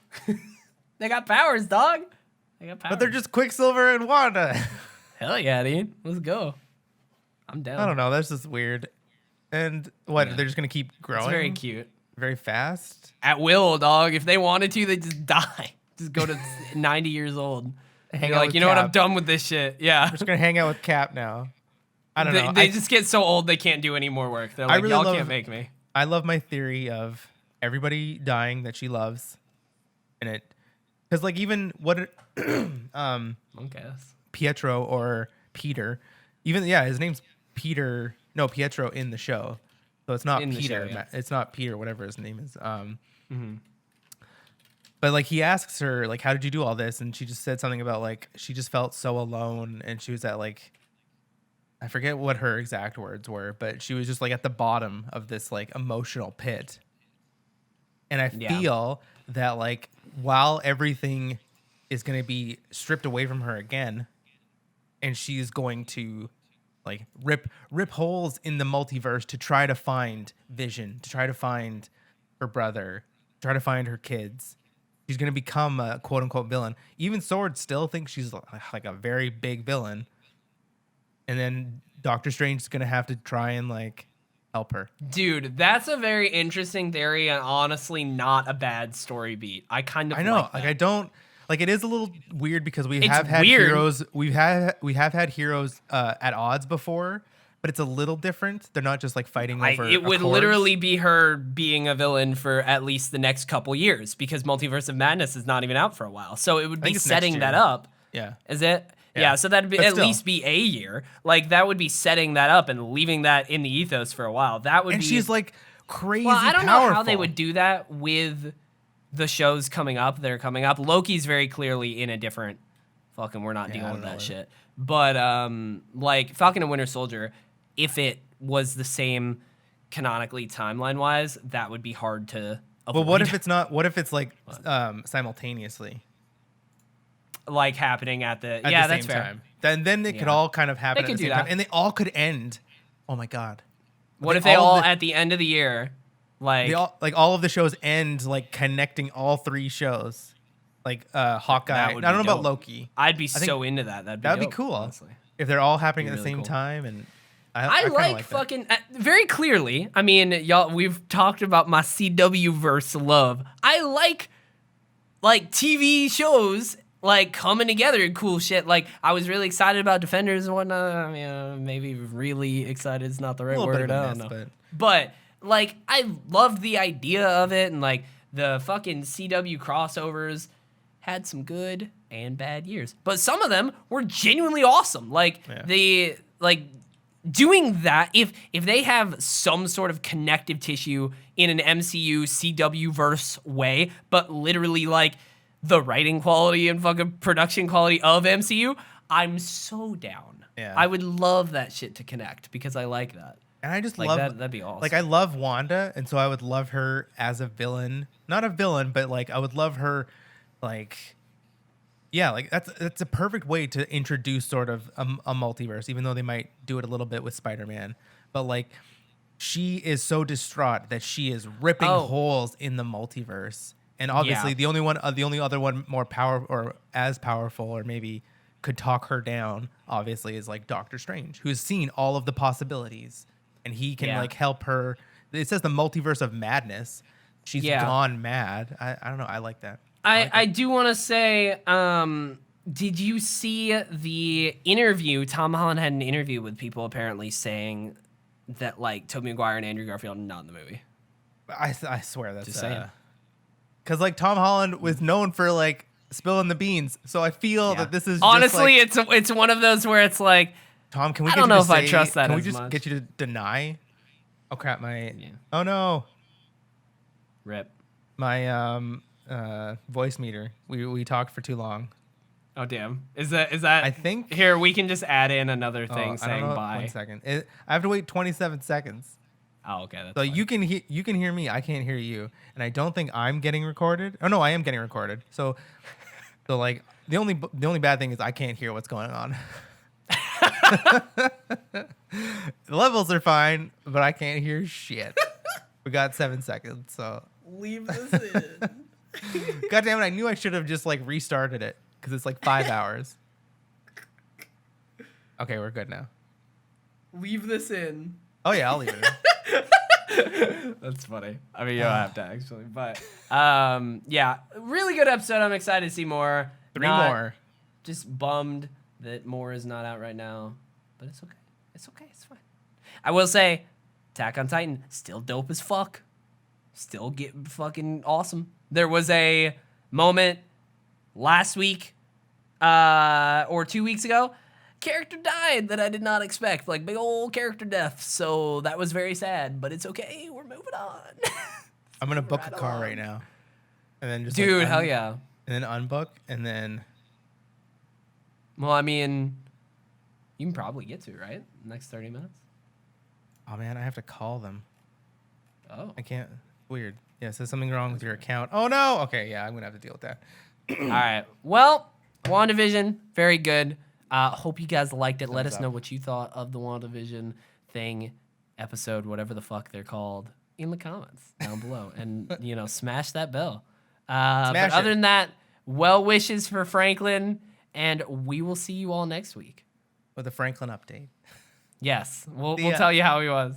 They got powers, dog. They got powers. But they're just Quicksilver and Wanda. Hell yeah, dude. Let's go. I'm down. I don't know. That's just weird. And what? Yeah. They're just gonna keep growing. It's very cute. Very fast. At will, dog. If they wanted to, they just die. Just go to 90 years old. Hang You're out like, with you know what? Cap. I'm done with this shit. Yeah. I'm just gonna hang out with Cap now. I don't know. They just get so old they can't do any more work. They're I like, really y'all love- can't make me. I love my theory of everybody dying that she loves, and it, because like even what, I guess. Pietro or Peter, even his name's Peter. No, Pietro in the show, so it's not In the Peter. show, yeah. It's not Peter, whatever his name is. Mhm. But like he asks her like, how did you do all this? And she just said something about like she just felt so alone, and she was at like, I forget what her exact words were, but she was just like at the bottom of this like emotional pit. And I feel that like while everything is going to be stripped away from her again, and she's going to like rip holes in the multiverse to try to find Vision, to try to find her brother, try to find her kids. She's going to become a quote unquote villain. Even Sword still thinks she's like a very big villain. And then Doctor Strange is going to have to try and like help her. Dude, that's a very interesting theory and honestly not a bad story beat. I kind of I know. like that. Like I don't like it is a little weird because we It's have had weird. heroes. We have had heroes at odds before, but it's a little different. They're not just like fighting over. It would accords. literally be her being a villain for at least the next couple years because Multiverse of Madness is not even out for a while. So it would be think it's next setting that year. up. Yeah. Is it? Yeah. Yeah, so that'd be But at still. least be a year. Like that would be setting that up and leaving that in the ethos for a while. That would And be she's like crazy. Well, I don't powerful. know how they would do that with the shows coming up. They're coming up. Loki's very clearly in a different fucking we're not I dealing don't with know that what- shit. But like Falcon and Winter Soldier, if it was the same canonically timeline wise, that would be hard to avoid. Well, what if it's not? What if it's like simultaneously like happening at the at yeah, the that's same fair. time? Then it could Yeah. all kind of happen They at could the do same time, that. and they all could end. Oh my god! What if they all of at the end of the year like all of the shows end like connecting all three shows, like Hawkeye. I would don't know be about dope. Loki. I'd be think so into that. That'd be That'd be dope, cool honestly. if they're all happening at the really same cool. time. And I kinda like that. fucking very clearly. I mean, y'all, we've talked about my CW verse love. I like TV shows like coming together and cool shit. Like I was really excited about Defenders and whatnot. I mean, maybe really excited is not the right A little bit word. of a I don't miss, know. but But like I loved the idea of it, and like the fucking CW crossovers had some good and bad years. But some of them were genuinely awesome. Like Yeah. doing that, if they have some sort of connective tissue in an MCU CW verse way, but literally like the writing quality and fucking production quality of MCU, I'm so down. Yeah. I would love that shit to connect because I like that. And I just Like love that'd be awesome. Like I love Wanda, and so I would love her as a villain. Not a villain, but like I would love her like like that's a perfect way to introduce sort of a multiverse, even though they might do it a little bit with Spider-Man. But like she is so distraught that she is ripping holes in the multiverse. And obviously Yeah. the only other one more power or as powerful or maybe could talk her down, obviously, is like Doctor Strange, who's seen all of the possibilities. And he can like help her. It says the multiverse of madness. She's gone mad. I don't know. I like that. I do want to say, did you see the interview? Tom Holland had an interview with people apparently saying that like Tobey Maguire and Andrew Garfield are not in the movie. I swear that's Just saying. Because like Tom Holland was known for like spilling the beans, so I feel that this is honestly, just, like, it's one of those where it's like Tom, can we? I get don't you know to if I say- trust that Can we as just much. get you to deny? Oh crap! Oh no! rip. My voice meter. We talked for too long. Oh damn! Is that? I think Here we can just add in another thing I don't saying know. bye. 1 second. I have to wait 27 seconds. Oh okay. That's So fine. you can hear me. I can't hear you, and I don't think I'm getting recorded. Oh no, I am getting recorded. So like the only bad thing is I can't hear what's going on. The levels are fine, but I can't hear shit. We got 7 seconds, so leave this in. God damn it! I knew I should have just like restarted it because it's like 5 hours. Okay, we're good now. Leave this in. Oh yeah, I'll leave it. That's funny. I mean, you don't have to actually, but yeah, really good episode. I'm excited to see more. Three more. Just bummed that more is not out right now, but it's okay. It's okay. It's fine. I will say, Attack on Titan still dope as fuck. Still get fucking awesome. There was a moment last week or 2 weeks ago. Character died that I did not expect, like big old character death. So that was very sad, but it's okay. We're moving on. I'm gonna book a car right now, and then just dude, hell yeah, and then unbook, and then. Well, I mean, you can probably get to right next 30 minutes. Oh man, I have to call them. Oh, I can't. Weird. Yeah, so something wrong with your account. Oh no. Okay, yeah, I'm gonna have to deal with that. All right. Well, WandaVision, very good. Hope you guys liked it. Let us know what you thought of the WandaVision thing, episode, whatever the fuck they're called, in the comments down below. And, smash that bell. But other than that, well wishes for Franklin, and we will see you all next week. With a Franklin update. Yes. We'll tell you how he was.